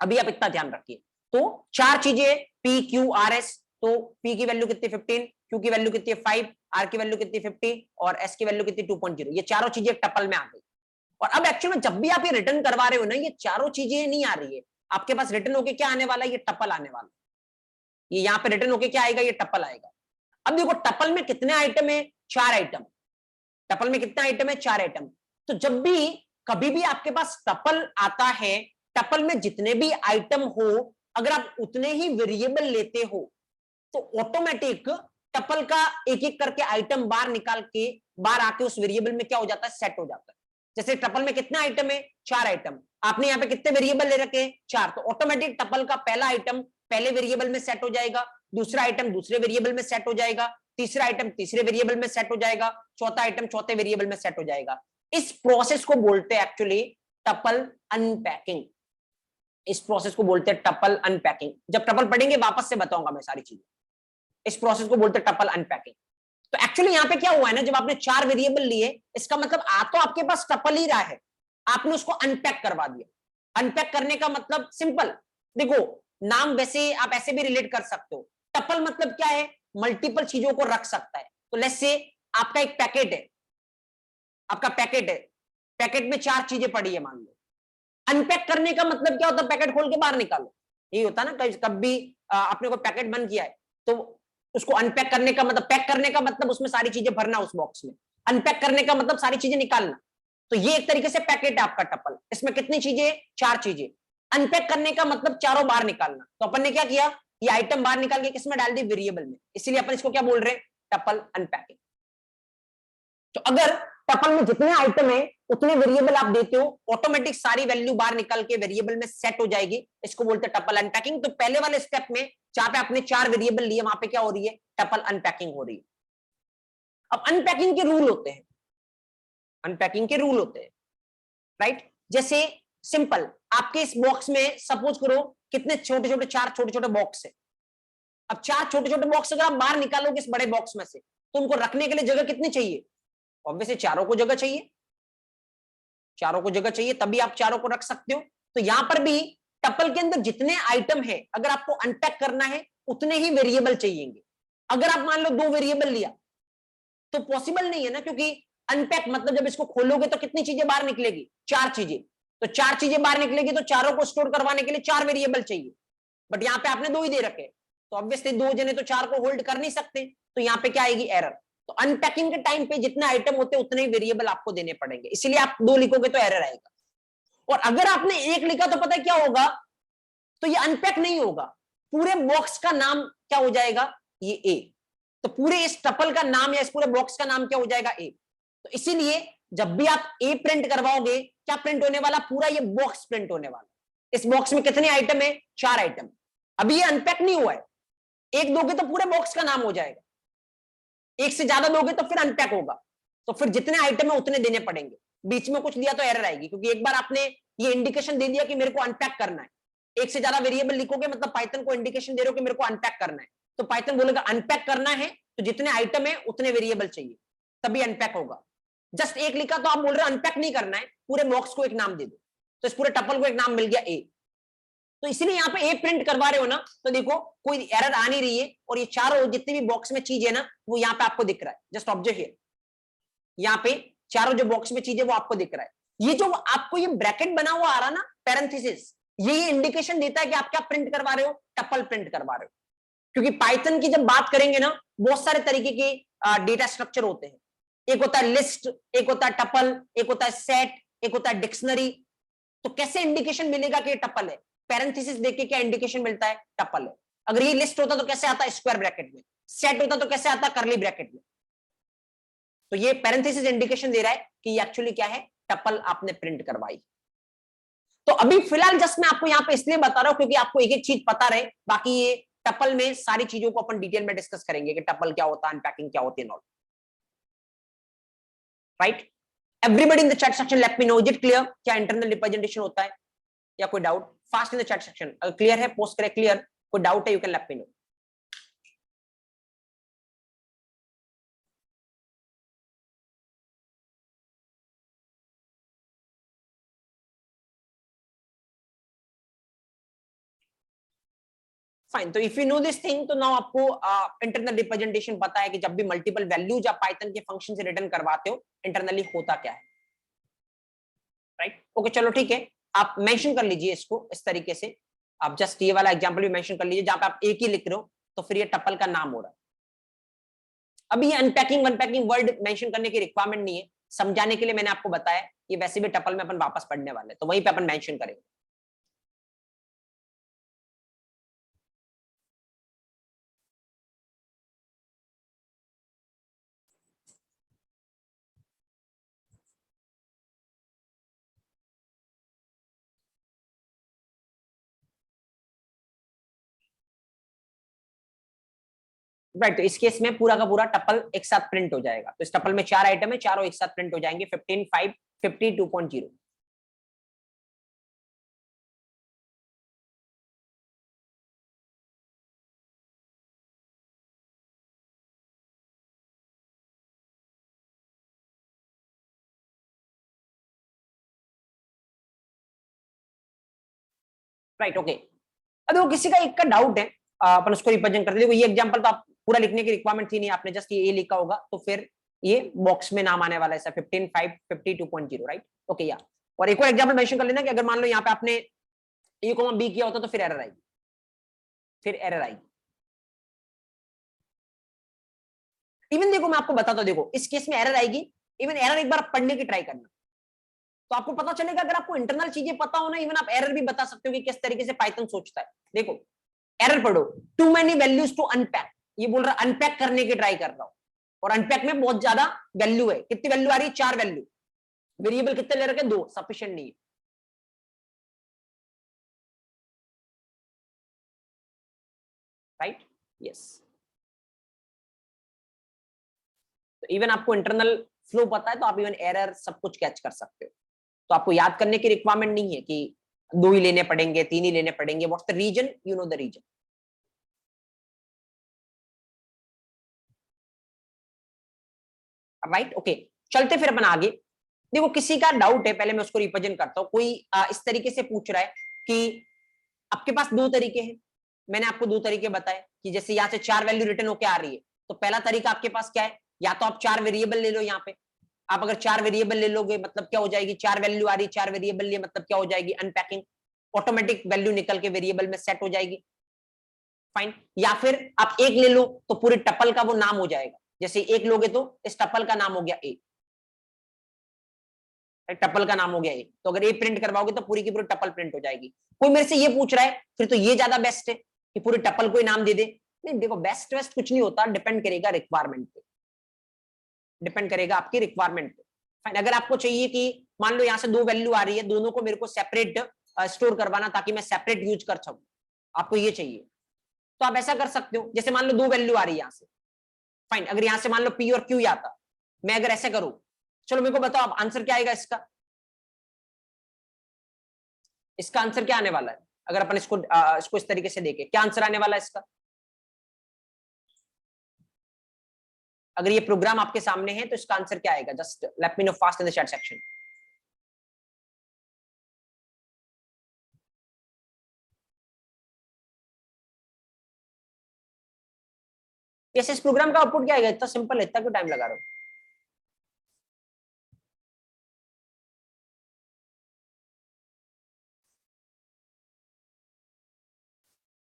अभी आप इतना ध्यान रखिए, तो 4 चीजें पी क्यू आर एस, तो पी की वैल्यू कितनी 15, क्यू की वैल्यू कितनी 5, आर की वैल्यू कितनी 50 और एस की वैल्यू कितनी 2.0, ये चारों चीजें टपल में आ गई। और अब एक्चुअली में जब भी आप ये रिटर्न करवा रहे हो ना, ये चारों चीजें नहीं आ रही है आपके पास, रिटर्न होके क्या आने वाला है, ये टपल आने वाला है। ये यहाँ पे रिटर्न होके क्या आएगा, ये टपल आएगा। अब देखो टपल में कितने आइटम है, 4 आइटम। टपल में कितना आइटम है, 4 आइटम। तो जब भी कभी भी आपके पास टपल आता है, टपल में जितने भी आइटम हो, अगर आप उतने ही वेरिएबल लेते हो तो ऑटोमेटिक टपल का एक एक करके आइटम बाहर निकाल के बाहर आके उस वेरिएबल में क्या हो जाता है, सेट हो जाता है। जैसे टपल में कितना आइटम है, 4 आइटम, आपने यहाँ पे कितने वेरिएबल ले रखे हैं 4, तो ऑटोमेटिक टपल का पहला आइटम पहले वेरिएबल में सेट हो जाएगा, दूसरा आइटम दूसरे वेरिएबल में सेट हो जाएगा, तीसरा आइटम तीसरे वेरिएबल में सेट हो जाएगा, चौथा आइटम चौथे वेरिएबल में सेट हो जाएगा। इस प्रोसेस को बोलते हैं एक्चुअली टपल अनपैकिंग। इस प्रोसेस को बोलते हैं टपल अनपैकिंग। जब टपल पढ़ेंगे वापस से बताऊंगा मैं सारी चीजें। इस प्रोसेस को बोलते हैं टपल अनपैकिंग। तो एक्चुअली यहाँ पे क्या हुआ है ना, जब आपने 4 वेरिएबल लिए, इसका मतलब आ तो आपके पास टपल ही रहा है, आपने उसको अनपैक करवा दिया। अनपैक करने का मतलब सिंपल, देखो नाम वैसे आप ऐसे भी रिलेट कर सकते हो। टपल मतलब क्या है, मल्टीपल चीजों को रख सकता है। तो लेट्स से आपका एक पैकेट है, आपका पैकेट है, पैकेट में 4 चीजें पड़ी है मान लो। अनपैक करने का मतलब क्या होता है, पैकेट खोल के बाहर निकालो, यही होता है ना। कभी आपने कोई पैकेट बंद किया है तो उसको अनपैक करने का मतलब, पैक करने का मतलब उसमें सारी चीजें भरना उस बॉक्स में, अनपैक करने का मतलब सारी चीजें निकालना। तो ये एक तरीके से पैकेट है आपका टपल। इसमें कितनी चीजें, 4 चीजें। अनपैक करने का मतलब चारों बाहर निकालना। तो अपन ने क्या किया, ये आइटम बाहर निकाल के किसमें डाल दी, वेरिएबल में, इसीलिए अपन इसको क्या बोल रहे हैं, टपल अनपैकिंग। तो अगर टपल में जितने आइटम है उतने वेरिएबल आप देते हो, ऑटोमेटिक सारी वैल्यू बाहर निकल के वेरिएबल में सेट हो जाएगी। इसको बोलते हैं टपल अनपैकिंग। तो पहले वाले स्टेप में जहां पे आपने 4 वेरिएबल लिए, वहां पे क्या हो रही है, टपल अनपैकिंग हो रही है। अब अनपैकिंग के रूल होते हैं, अनपैकिंग के रूल होते हैं, राइट। जैसे सिंपल, आपके इस बॉक्स में सपोज करो कितने छोटे छोटे, 4 छोटे छोटे बॉक्स है। अब 4 छोटे छोटे बॉक्स अगर आप बाहर निकालोगे इस बड़े बॉक्स में से, तो उनको रखने के लिए जगह कितनी चाहिए, ऑब्वियसली चारों को जगह चाहिए, चारों को जगह चाहिए, तभी आप चारों को रख सकते हो। तो यहां पर भी टपल के अंदर जितने आइटम है, अगर आपको अनपैक करना है उतने ही वेरिएबल चाहिएंगे। अगर आप मान लो 2 वेरिएबल लिया तो पॉसिबल नहीं है ना, क्योंकि अनपैक मतलब जब इसको खोलोगे तो कितनी चीजें बाहर निकलेगी, 4 चीजें। तो 4 चीजें बाहर निकलेगी तो चारों को स्टोर करवाने के लिए 4 वेरिएबल चाहिए, बट यहाँ पे आपने 2 ही दे रखे, तो ऑब्वियसली 2 जने तो 4 को होल्ड कर नहीं सकते, तो यहाँ पे क्या आएगी, एरर। तो अनपैकिंग के टाइम पे जितने आइटम होते हैं उतने ही वेरिएबल आपको देने पड़ेंगे, इसलिए आप 2 लिखोगे तो एरर आएगा। और अगर आपने 1 लिखा तो पता है क्या होगा, तो ये अनपैक नहीं होगा, पूरे बॉक्स का नाम क्या हो जाएगा, ये ए। तो पूरे इस टपल का नाम या इस पूरे बॉक्स का नाम क्या हो जाएगा, ए। तो इसीलिए जब भी आप ए प्रिंट करवाओगे, क्या प्रिंट होने वाला, पूरा ये बॉक्स प्रिंट होने वाला। इस बॉक्स में कितने आइटम है, 4 आइटम। अभी ये अनपैक नहीं हुआ है, 1 दोगे तो पूरे बॉक्स का नाम हो जाएगा, 1 से ज्यादा दोगे तो फिर अनपैक होगा, तो फिर जितने आइटम है उतने देने पड़ेंगे। बीच में कुछ दिया तो एरर आएगी, क्योंकि एक बार आपने ये इंडिकेशन दे दिया कि मेरे को अनपैक करना है। 1 से ज्यादा वेरिएबल लिखोगे मतलब पाइथन को इंडिकेशन दे रहे हो कि मेरे को अनपैक करना है, तो पाइथन बोलेगा अनपैक करना है तो जितने आइटम है उतने वेरिएबल चाहिए, तभी अनपैक होगा। जस्ट 1 लिखा तो आप बोल रहे हो अनपैक नहीं करना है, पूरे बॉक्स को एक नाम दे दो, तो इस पूरे टपल को एक नाम मिल गया ए। तो इसलिए यहाँ पे ए प्रिंट करवा रहे हो ना, तो देखो कोई एरर आ नहीं रही है, और ये चारों जितनी भी बॉक्स में चीज है ना वो यहाँ पे आपको दिख रहा है। जस्ट ऑब्जर्व हियर, यहाँ पे चारों जो बॉक्स में चीज है वो आपको दिख रहा है। ये जो आपको ये ब्रैकेट बना हुआ आ रहा ना, पैरेंथेसिस, ये इंडिकेशन देता है कि आप क्या प्रिंट करवा रहे हो, टपल प्रिंट करवा रहे हो। क्योंकि पाइथन की जब बात करेंगे ना, बहुत सारे तरीके के डेटा स्ट्रक्चर होते हैं। एक होता है लिस्ट, एक होता है टपल, एक होता है सेट, एक होता है डिक्शनरी। तो कैसे इंडिकेशन मिलेगा कि ये टपल है, पैरेंथेसिस देख के क्या इंडिकेशन मिलता है, टपल है। अगर ये लिस्ट होता तो कैसे आता है, स्क्वायर ब्रैकेट में। सेट होता तो कैसे आता, करली ब्रैकेट में। तो ये पैरेंथेसिस इंडिकेशन दे रहा है कि ये एक्चुअली क्या है, टपल आपने प्रिंट करवाई। तो अभी फिलहाल जस्ट मैं आपको यहाँ पे इसलिए बता रहा हूं क्योंकि आपको एक एक चीज पता रहे, बाकी ये टपल में सारी चीजों को अपन डिटेल में डिस्कस करेंगे कि टपल क्या होता है, अनपैकिंग क्या होती है, not right. Everybody in the chat section let me know, is it clear, क्या इंटरनल रिप्रेजेंटेशन होता है, या कोई doubt, fast in the chat section. अगर क्लियर है पोस्ट करें क्लियर, कोई डाउट है you can let me know. Fine, तो if you know this thing, तो नाउ आपको इंटरनल रिप्रेजेंटेशन पता है कि जब भी मल्टीपल वैल्यूज आप पाइथन के फंक्शन से रिटर्न करवाते हो, इंटरनली होता क्या है, राइट। ओके चलो ठीक है, आप मेंशन कर लीजिए इसको इस तरीके से। आप जस्ट ये वाला एग्जांपल भी मेंशन कर लीजिए, जहां पे आप एक ही लिख रहे हो तो फिर ये टपल का नाम हो रहा है। अभी ये अनपैकिंग वर्ड मेंशन करने की रिक्वायरमेंट नहीं है, समझाने के लिए मैंने आपको बताया। ये वैसे भी टपल में अपन वापस पढ़ने वाले हैं, तो वहीं पे अपन मेंशन करेंगे। राइट, तो इस केस में पूरा का पूरा टपल एक साथ प्रिंट हो जाएगा। तो इस टपल में 4 आइटम है, चारों एक साथ प्रिंट हो जाएंगे, 15, 5, 50, 2.0। राइट ओके, अब देखो किसी का एक का डाउट है, अपन उसको रिप्रेजेंट करते हैं। देखो ये एग्जांपल तो आप पूरा लिखने की रिक्वायरमेंट थी नहीं, आपने जस्ट ये लिखा होगा, तो फिर ये बॉक्स में नाम आने वाला है 15, 5, 50, 2.0, राइट ओके। या और एक और एग्जांपल मेंशन कर लेना कि अगर मान लो यहाँ पे आपने ए कॉमा बी किया होता तो फिर एरर आएगी, फिर एरर आएगी। इवन देखो मैं आपको बताता हूं, देखो इस केस में एरर आएगी। इवन एरर एक बार पढ़ने की ट्राई करना, तो आपको पता चलेगा। अगर आपको इंटरनल चीजें पता हो ना, इवन आप एरर भी बता सकते हो कि किस तरीके से पाइथन सोचता है। देखो एरर पढ़ो, too many values to unpack, ये बोल रहा अनपैक करने की ट्राई कर रहा हूं, और अनपैक में बहुत ज्यादा वैल्यू है। कितनी वैल्यू आ रही है, 4 वैल्यू। वेरिएबल कितने ले रखे, 2, सफिशिएंट नहीं है, राइट यस। तो इवन आपको इंटरनल फ्लो पता है तो आप इवन एरर सब कुछ कैच कर सकते हो। तो आपको याद करने की रिक्वायरमेंट नहीं है कि 2 ही लेने पड़ेंगे, 3 ही लेने पड़ेंगे। What's the reason, you know the reason. Right okay, चलते फिर अपन आगे। देखो किसी का डाउट है, पहले मैं उसको रिप्रेजेंट करता हूं। कोई इस तरीके से पूछ रहा है कि आपके पास 2 तरीके हैं, मैंने आपको 2 तरीके बताए। कि जैसे यहाँ से 4 वैल्यू रिटर्न होके आ रही है, तो पहला तरीका आपके पास क्या है, या तो आप 4 वेरिएबल ले लो। यहाँ पे आप अगर 4 वेरिएबल ले लोगे मतलब क्या हो जाएगी, 4 वैल्यू आ रही है, 4 वेरिएबल लिए मतलब क्या हो जाएगी, अनपैकिंग, ऑटोमेटिक वैल्यू निकल के वेरिएबल में सेट हो जाएगी। फाइन। या फिर आप एक ले लो तो पूरे टपल का वो नाम हो जाएगा, जैसे एक लोगे तो इस टपल का नाम हो गया ए, टपल का नाम हो गया ए, तो अगर ए प्रिंट करवाओगे तो पूरी की पूरी टपल प्रिंट हो जाएगी। कोई मेरे से ये पूछ रहा है फिर तो ये ज्यादा बेस्ट है कि पूरे टपल को ही नाम दे दे। नहीं देखो, बेस्ट वेस्ट कुछ नहीं होता, डिपेंड करेगा रिक्वायरमेंट पे, डिपेंड करेगा आपकी रिक्वायरमेंट पे। फाइन। अगर आपको चाहिए कि मान लो यहाँ से 2 वैल्यू आ रही है, दोनों को मेरे को सेपरेट स्टोर करवाना ताकि मैं सेपरेट यूज कर सकूं, आपको ये चाहिए तो आप ऐसा कर सकते हो। जैसे मान लो 2 वैल्यू आ रही है यहाँ से, फाइन, अगर यहाँ से मान लो पी और क्यू आता, मैं अगर ऐसे करूं, चलो मेरे को बताओ आप आंसर क्या आएगा इसका, इसका आंसर क्या आने वाला है अगर अपन इसको इस तरीके से देखें, क्या आंसर आने वाला है इसका। अगर ये प्रोग्राम आपके सामने है तो इसका आंसर क्या आएगा, just let me no fast in the chat section. Yes, इस प्रोग्राम का आउटपुट क्या आएगा, इतना सिंपल है, इतना क्यों टाइम लगा रहे हो।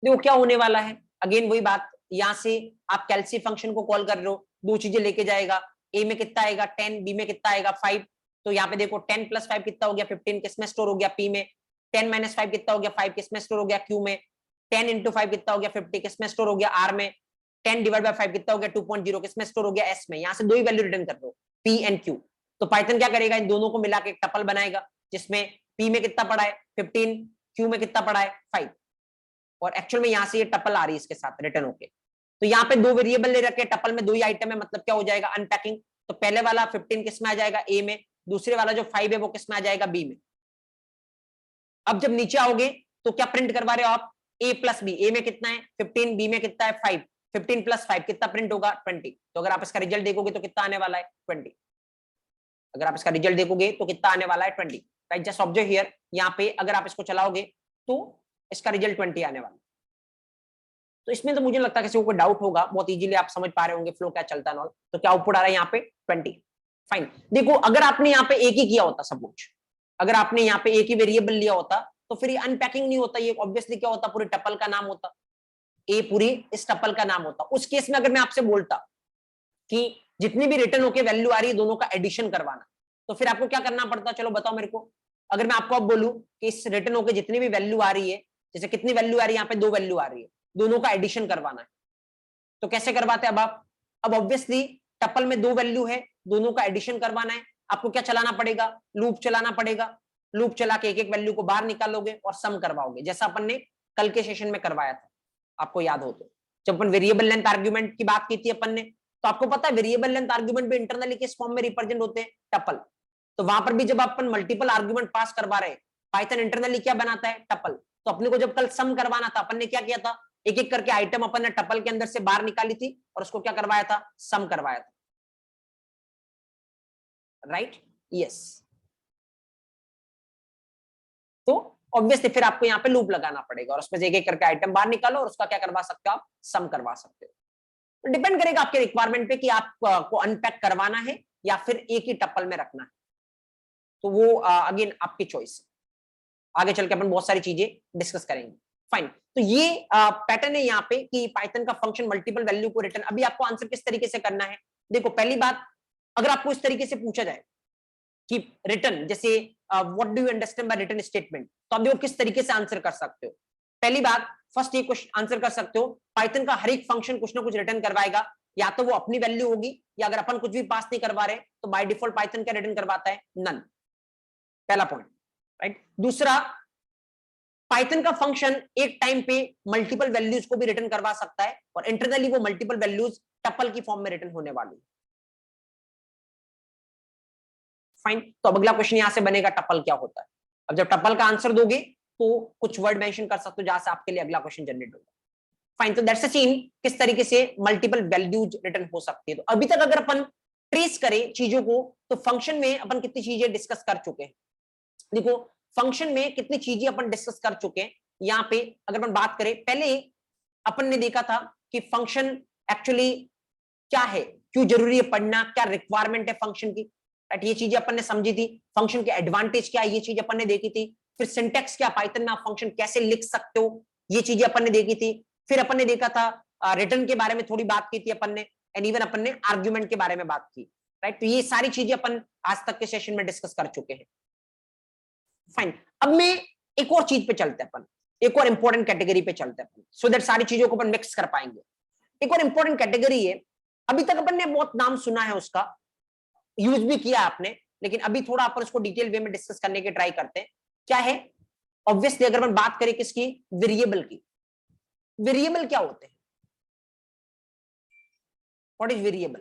देखो क्या होने वाला है, अगेन वही बात, यहां से आप कैल्सी फंक्शन को कॉल कर रहे हो, 2 चीजें लेके जाएगा, ए में कितना आएगा 10, बी में कितना आएगा 5, तो यहाँ पे देखो 10 + 5 कितना हो गया 15, किसमें स्टोर हो गया पी में, 10 - 5 कितना हो गया 5, किसमें स्टोर हो गया क्यू में, 10 × 5 कितना हो गया 50, किसमें स्टोर हो गया आर में, 10 / 5 कितना हो गया 2.0, किसमें स्टोर हो गया एस में। यहाँ से 2 ही वैल्यू रिटर्न कर दो, पी एंड क्यू। तो पाइथन क्या करेगा, इन दोनों को मिला के एक टपल बनाएगा जिसमें पी में कितना पड़ा है 15, क्यू में कितना पड़ा है 5, और एक्चुअल में यहां से ये टपल आ रही है इसके साथ रिटर्न होके। तो यहाँ पे 2 वेरिएबल ले रखे, टपल में 2 ही आइटम है, मतलब क्या हो जाएगा अनपैकिंग। तो पहले वाला 15 किस में आ जाएगा ए में, दूसरे वाला जो 5 है वो किस में आ जाएगा बी में। अब जब नीचे आओगे तो क्या प्रिंट करवा रहे हो आप, ए प्लस बी, ए में कितना है 15, बी में कितना है 5, 15 + 5 कितना प्रिंट होगा 20। तो अगर आप इसका रिजल्ट देखोगे तो कितना आने वाला है 20, अगर आप इसका रिजल्ट देखोगे तो कितना आने वाला है 20, राइट। जस्ट ऑब्जर्व हियर, यहाँ पे अगर आप इसको चलाओगे तो इसका रिजल्ट 20 आने वाला है। तो इसमें तो मुझे लगता है किसी को कोई डाउट होगा, बहुत इजीली आप समझ पा रहे होंगे फ्लो क्या चलता है। तो क्या आउटपुट आ रहा है यहाँ पे 20। फाइन। देखो अगर आपने यहाँ पे एक ही किया होता, सपोज अगर आपने यहाँ पे एक ही वेरिएबल लिया होता तो फिर ये अनपैकिंग नहीं होता, ये ऑब्वियसली क्या होता, पूरे टपल का नाम होता, ए पूरी इस टपल का नाम होता। उस केस में अगर मैं आपसे बोलता कि जितनी भी रिटर्न होके वैल्यू आ रही है दोनों का एडिशन करवाना, तो फिर आपको क्या करना पड़ता, चलो बताओ मेरे को। अगर मैं आपको अब बोलूं कि इस रिटर्न होके जितनी भी वैल्यू आ रही है, जैसे कितनी वैल्यू आ रही है, यहाँ पे 2 वैल्यू आ रही है, दोनों का एडिशन करवाना है, तो कैसे करवाते हैं अब आप। अब ऑब्वियसली टपल में 2 वैल्यू है, दोनों का एडिशन करवाना है, आपको क्या चलाना पड़ेगा, लूप चलाना पड़ेगा। लूप चला के एक एक वैल्यू को बाहर निकालोगे और सम करवाओगे, जैसा अपन ने कल के सेशन में करवाया था, आपको याद हो तो, जब अपन वेरिएबल लेंथ आर्ग्यूमेंट की बात की थी अपन ने। तो आपको पता है वेरिएबल लेंथ आर्ग्यूमेंट भी इंटरनली किस फॉर्म में रिप्रेजेंट होते हैं, टपल। तो वहां पर भी जब अपन मल्टीपल आर्ग्यूमेंट पास करवा रहे, पाइथन इंटरनली क्या बनाता है, टपल। तो अपने को जब कल सम करवाना था, अपन ने क्या किया था, एक एक करके आइटम अपन ने टपल के अंदर से बाहर निकाली थी और उसको क्या करवाया था, सम करवाया था, राइट। यस। तो ऑब्वियसली फिर आपको यहाँ पे लूप लगाना पड़ेगा और उसमें से एक एक करके आइटम बाहर निकालो और उसका क्या करवा सकते हो आप, सम करवा सकते हो। तो डिपेंड करेगा आपके रिक्वायरमेंट पे कि आपको अनपैक करवाना है या फिर एक ही टपल में रखना है, तो वो अगेन आपकी चॉइस। आगे चल के अपन बहुत सारी चीजें डिस्कस करेंगे। फाइन। तो ये पैटर्न है यहाँ पे कि पाइथन का फंक्शन मल्टीपल वैल्यू को रिटर्न। अभी आपको आंसर किस तरीके से करना है, देखो पहली बात, अगर आपको इस तरीके से पूछा जाए कि रिटर्न, जैसे what do you understand by return statement, तो आप देखो किस तरीके से आंसर कर सकते हो। पहली बात, फर्स्ट ये क्वेश्चन आंसर कर सकते हो, पाइथन का हर एक फंक्शन कुछ ना कुछ रिटर्न करवाएगा, या तो वो अपनी वैल्यू होगी, या अगर अपन कुछ भी पास नहीं करवा रहे तो बाय डिफॉल्ट पाइथन क्या रिटर्न करवाता है, नन। पहला पॉइंट, राइट। दूसरा, पाइथन का फंक्शन एक टाइम पे मल्टीपल वैल्यूज को भी रिटर्न करवा सकता है और इंटरनली वो मल्टीपल वैल्यूज टपल की फॉर्म में रिटर्न होने वाली। फाइन। तो अब अगला क्वेश्चन यहां से बनेगा, टपल क्या होता है। अब जब टपल का आंसर दोगे तो कुछ वर्ड मेंशन कर सकते हो जहां से आपके लिए अगला क्वेश्चन जनरेट होगा। फाइन। तो दैट्स अ सीन किस तरीके से मल्टीपल वैल्यूज रिटर्न हो सकती है। तो अभी तक अगर अपन ट्रेस करें चीजों को, तो फंक्शन में अपन कितनी चीजें डिस्कस कर चुके हैं, देखो फंक्शन में कितनी चीजें अपन डिस्कस कर चुके हैं। यहाँ पे अगर अपन बात करें, पहले अपन ने देखा था कि फंक्शन एक्चुअली क्या है, क्यों जरूरी है पढ़ना, क्या रिक्वायरमेंट है फंक्शन की, राइट। ये चीजें अपन ने समझी थी, फंक्शन के एडवांटेज क्या है ये चीज अपन ने देखी थी। फिर सिंटेक्स क्या, पाइथन में आप फंक्शन कैसे लिख सकते हो ये चीजें अपन ने देखी थी। फिर अपन ने देखा था रिटर्न के बारे में थोड़ी बात की थी अपन ने, एंड इवन अपन ने आर्ग्यूमेंट के बारे में बात की, राइट। तो ये सारी चीजें अपन आज तक के सेशन में डिस्कस कर चुके हैं। फाइन, अब मैं एक और चीज पे चलते हैं अपन, एक और इंपॉर्टेंट कैटेगरी पे चलते हैं अपन, सो दैट सारी चीजों को अपन मिक्स कर पाएंगे। एक और इंपॉर्टेंट कैटेगरी है, अभी तक अपन ने बहुत नाम सुना है उसका, यूज भी किया आपने, लेकिन अभी थोड़ा अपन उसको डिटेल वे में डिस्कस करने की ट्राई करते हैं। क्या है? ऑब्वियसली अगर अपन बात करें किसकी, वेरिएबल की। वेरिएबल क्या होते हैं? What is variable?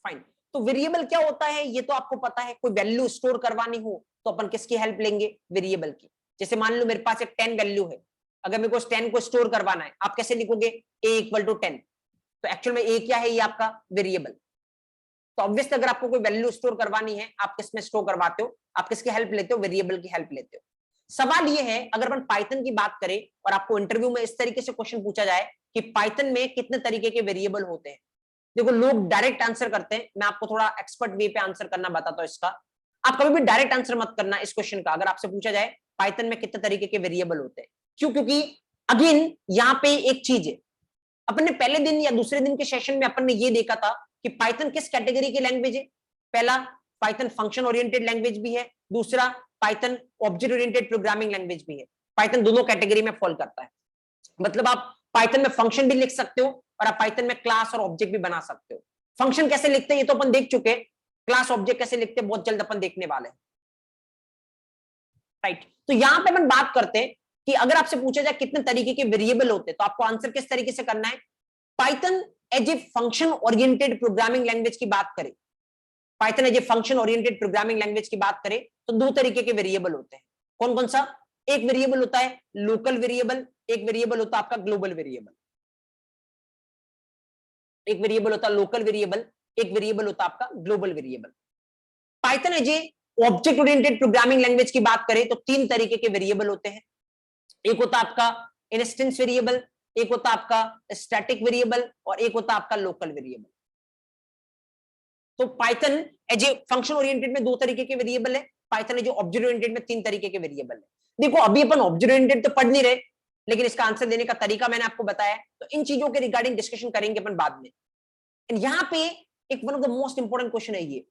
फाइन, तो वेरिएबल क्या होता है ये तो आपको पता है, कोई वैल्यू स्टोर करवानी हो तो अपन किसकी हेल्प लेंगे, वेरिएबल की। जैसे मान लो मेरे पास एक 10 वैल्यू है, अगर मेरे को 10 को स्टोर करवाना है, आप कैसे लिखोगे, a इक्वल टू 10, तो एक्चुअल में a क्या है, ये आपका वेरिएबल। तो ऑब्वियसली अगर आपको कोई वैल्यू स्टोर करवानी है, आप किसमें स्टोर करवाते हो, आप किसकी हेल्प लेते हो, वेरिएबल की हेल्प लेते हो। सवाल ये है, अगर अपन पाइथन की बात करें और आपको इंटरव्यू में इस तरीके से क्वेश्चन पूछा जाए कि पाइथन में कितने तरीके के वेरिएबल होते हैं, देखो लोग डायरेक्ट आंसर करते हैं, मैं आपको थोड़ा एक्सपर्ट वे पे आंसर करना बताता हूं इसका। आप कभी भी डायरेक्ट आंसर मत करना इस क्वेश्चन का, अगर आपसे पूछा जाए पाइथन में कितने तरीके के वेरिएबल होते हैं। क्यों? क्योंकि अगेन यहाँ पे एक चीज है, अपन ने पहले दिन या दूसरे दिन के सेशन में अपन ने ये देखा था कि पाइथन किस कैटेगरी की लैंग्वेज है। पहला, पाइथन फंक्शन ओरिएंटेड लैंग्वेज भी है, दूसरा Python object oriented programming language भी है। पाइथन दोनों कैटेगरी में फॉल करता है, मतलब आप पाइथन में फंक्शन भी लिख सकते हो और आप पाइथन में क्लास और ऑब्जेक्ट भी बना सकते हो। फंक्शन कैसे लिखते हैं ये तो अपन देख चुके, क्लास ऑब्जेक्ट कैसे लिखते हैं बहुत जल्द अपन देखने वाले हैं, राइट। तो यहां पे अपन बात करते हैं कि अगर आपसे पूछा जाए कितने तरीके के वेरिएबल होते हैं, तो आपको आंसर किस तरीके से करना है। Python as a function oriented programming language की बात करें, Python as a function oriented programming language की बात करें तो दो तरीके के वेरिएबल होते हैं। कौन कौन सा? एक वेरिएबल होता है लोकल वेरिएबल, एक वेरिएबल होता है आपका ग्लोबल वेरिएबल। एक वेरिएबल होता है लोकल वेरिएबल, एक वेरिएबल होता है आपका global variable. Python as a object oriented programming language की बात करें तो तीन तरीके के वेरिएबल होते हैं। एक होता है आपका इंस्टेंस वेरिएबल, एक होता है आपका स्टैटिक वेरिएबल और एक होता है आपका लोकल वेरिएबल। तो Python as a function oriented में दो तरीके के वेरिएबल है, Python as a object oriented में तीन तरीके के वेरिएबल है। देखो अभी अपन ऑब्जेक्ट ओरिएंटेड तो पढ़ नहीं रहे, लेकिन इसका आंसर देने का तरीका मैंने आपको बताया, तो इन चीजों के रिगार्डिंग डिस्कशन करेंगे अपन बाद में। यहाँ पे एक one of the most important question है ये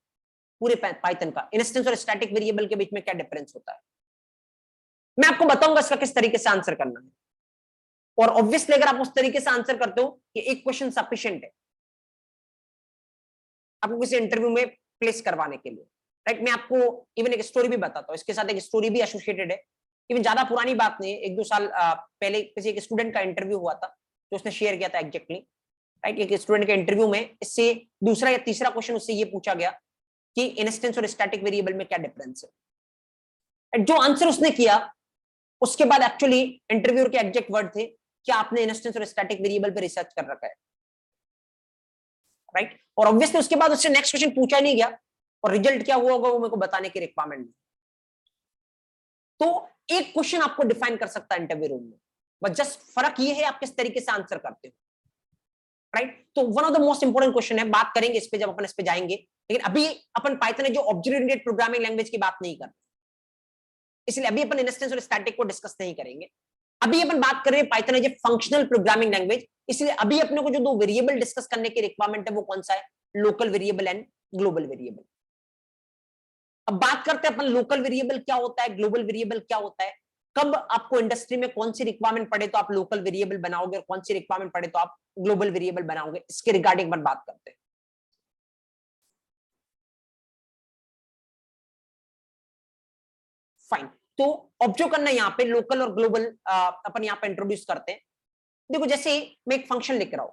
पूरे पाइथन का, इंस्टेंस और स्टैटिक वेरिएबल के बीच में क्या डिफरेंस होता है। मैं आपको बताऊंगा इसका किस तरीके से आंसर करना है, और ऑब्वियसली अगर आप उस तरीके से आंसर करते हो कि एक क्वेश्चन सफिशिएंट है आपको किसी इंटरव्यू में प्लेस करवाने के लिए, राइट। मैं आपको इवन एक स्टोरी भी बताता हूँ, इसके साथ एक स्टोरी भी एसोसिएटेड है, इवन ज्यादा पुरानी बात नहीं है, एक दो साल पहले किसी एक स्टूडेंट का इंटरव्यू हुआ था जो उसने शेयर किया था एग्जैक्टली, राइट। एक स्टूडेंट के इंटरव्यू में इससे दूसरा या तीसरा क्वेश्चन उससे ये पूछा गया कि इंस्टेंस और स्टैटिक वेरिएबल में क्या डिफरेंस है। जो आंसर उसने किया उसके बाद एक्चुअली इंटरव्यूअर के एग्जैक्ट वर्ड थे कि आपने इंस्टेंस और स्टैटिक वेरिएबल पे रिसर्च कर रखा है, राइट। और ऑब्वियसली उसके बाद उससे नेक्स्ट क्वेश्चन पूछा नहीं गया, और रिजल्ट क्या हुआ होगा वो मेरे को बताने की रिक्वायरमेंट नहीं। तो एक क्वेश्चन आपको डिफाइन कर सकता है इंटरव्यू रूम में, बस जस्ट फर्क ये है आप किस तरीके से आंसर करते हो, राइट। तो one of the most important question है, बात करेंगे इस पे जब अपन इस पे जाएंगे, लेकिन अभी अपन पाइथन जो ऑब्जेक्ट ओरिएंटेड प्रोग्रामिंग लैंग्वेज की बात नहीं कर रहे, इसलिए अभी अपन इंस्टेंस और स्टैटिक को डिस्कस नहीं करेंगे। अभी अपन बात कर रहे हैं Python as a functional programming language, इसलिए अभी अपने को जो दो वेरिएबल डिस्कस करने की रिक्वायरमेंट है वो कौन सा है, local variable and global variable. अब बात करते हैं अपन लोकल वेरिएबल क्या होता है, ग्लोबल वेरिएबल क्या होता है, कब आपको इंडस्ट्री में कौन सी रिक्वायरमेंट पड़े तो आप लोकल वेरिएबल बनाओगे और कौन सी रिक्वायरमेंट पड़े तो आप ग्लोबल वेरिएबल बनाओगे, इसके रिगार्डिंग अपन बात करते हैं। फाइन, तो ऑब्जर्व करना यहाँ पे लोकल और ग्लोबल अपन यहाँ पे इंट्रोड्यूस करते हैं। देखो जैसे मैं एक फंक्शन लिख रहा हूं,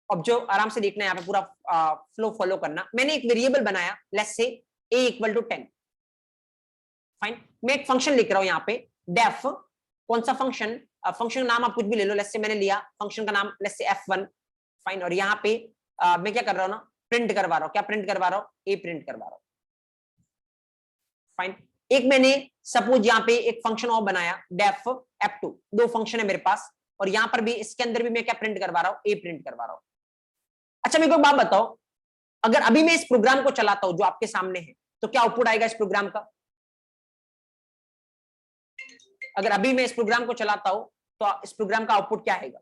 ऑब्जर्व आराम से देखना है यहाँ पे पूरा फ्लो फॉलो करना। मैंने एक वेरिएबल बनाया, let's say a equal to 10, fine. मैं एक फंक्शन लिख रहा हूं यहाँ पे डेफ, कौन सा फंक्शन, फंक्शन नाम आप कुछ भी ले लो, लेट्स से मैंने लिया फंक्शन का नाम लेट्स से f1, फाइन। और यहाँ पे मैं क्या कर रहा हूँ ना, प्रिंट करवा रहा हूँ, क्या प्रिंट करवा रहा हूँ, a प्रिंट करवा रहा हूँ, फाइन। एक मैंने सपोज यहाँ पे एक फंक्शन और बनाया डेफ f2, दो फंक्शन है मेरे पास, और यहां पर भी इसके अंदर भी मैं क्या प्रिंट करवा रहा हूं, ए प्रिंट करवा रहा हूं। अच्छा मेरे को एक बात बताओ, अगर अभी मैं इस प्रोग्राम को चलाता हूं जो आपके सामने है, तो क्या आउटपुट आएगा इस प्रोग्राम का? अगर अभी मैं इस प्रोग्राम को चलाता हूं तो इस प्रोग्राम का आउटपुट क्या आएगा?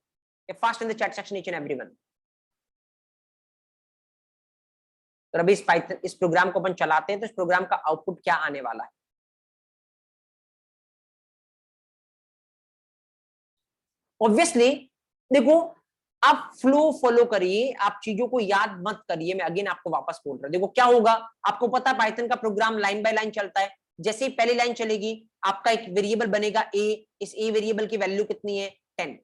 Fast in the chat section each and everyone. तो अभी इस प्रोग्राम को अपन चलाते हैं तो इस प्रोग्राम का आउटपुट क्या आने वाला है? ऑब्वियसली देखो, आप फ्लो फॉलो करिए, आप चीजों को याद मत करिए, मैं अगेन आपको वापस बोल रहा हूं। देखो क्या होगा, आपको पता है पाइथन का प्रोग्राम लाइन बाय लाइन चलता है। जैसे ही पहली लाइन चलेगी, आपका एक वेरिएबल बनेगा ए, इस ए वेरिएबल की वैल्यू कितनी है 10।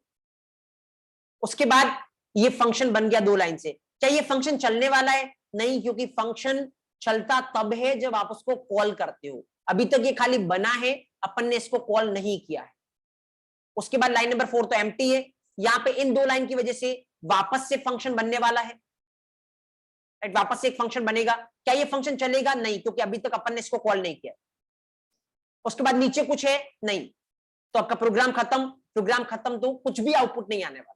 उसके बाद ये फंक्शन बन गया 2 लाइन से। क्या ये फंक्शन चलने वाला है? नहीं, क्योंकि फंक्शन चलता तब है जब आप उसको कॉल करते हो। अभी तक ये खाली बना है, अपन ने इसको कॉल नहीं किया है। उसके बाद लाइन नंबर 4 तो एम्प्टी है, यहां पे इन 2 लाइन की वजह से वापस से फंक्शन बनने वाला है, राइट? वापस से एक फंक्शन बनेगा। क्या ये फंक्शन चलेगा? नहीं, क्योंकि अभी तक अपन ने इसको कॉल नहीं किया। उसके बाद नीचे कुछ है? नहीं, तो आपका प्रोग्राम खत्म। प्रोग्राम खत्म तो कुछ भी आउटपुट नहीं आने वाला,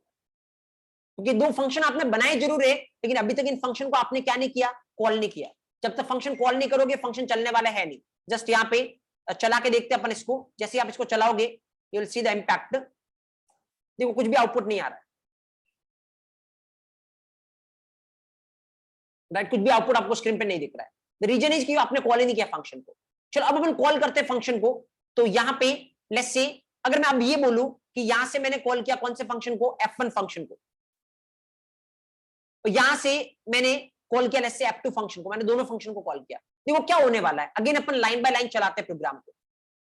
क्योंकि 2 फंक्शन आपने बनाए जरूर है, लेकिन अभी तक इन फंक्शन को आपने क्या नहीं किया, कॉल नहीं किया। जब तक फंक्शन कॉल नहीं करोगे, फंक्शन चलने वाला है नहीं। जस्ट यहाँ पे चला के देखते हैं अपन इसको। जैसे आप इसको चलाओगे, you will see the impact. देखो कुछ भी आउटपुट नहीं आ रहा है, राइट? कुछ भी आउटपुट आपको स्क्रीन पे नहीं दिख रहा है। द रीजन इज कि आपने कॉल ही नहीं किया फंक्शन को। चलो अब अपन कॉल करते हैं फंक्शन को। तो यहाँ पे लेट्स से अगर मैं अब ये बोलूं कि यहां से मैंने कॉल किया कौन से फंक्शन को, F1 फंक्शन को, तो यहां से मैंने कॉल किया लेट्स से F2 फंक्शन को, मैंने दोनों फंक्शन को कॉल किया। देखो क्या होने वाला है, again upon line by line चलाते हैं प्रोग्राम को।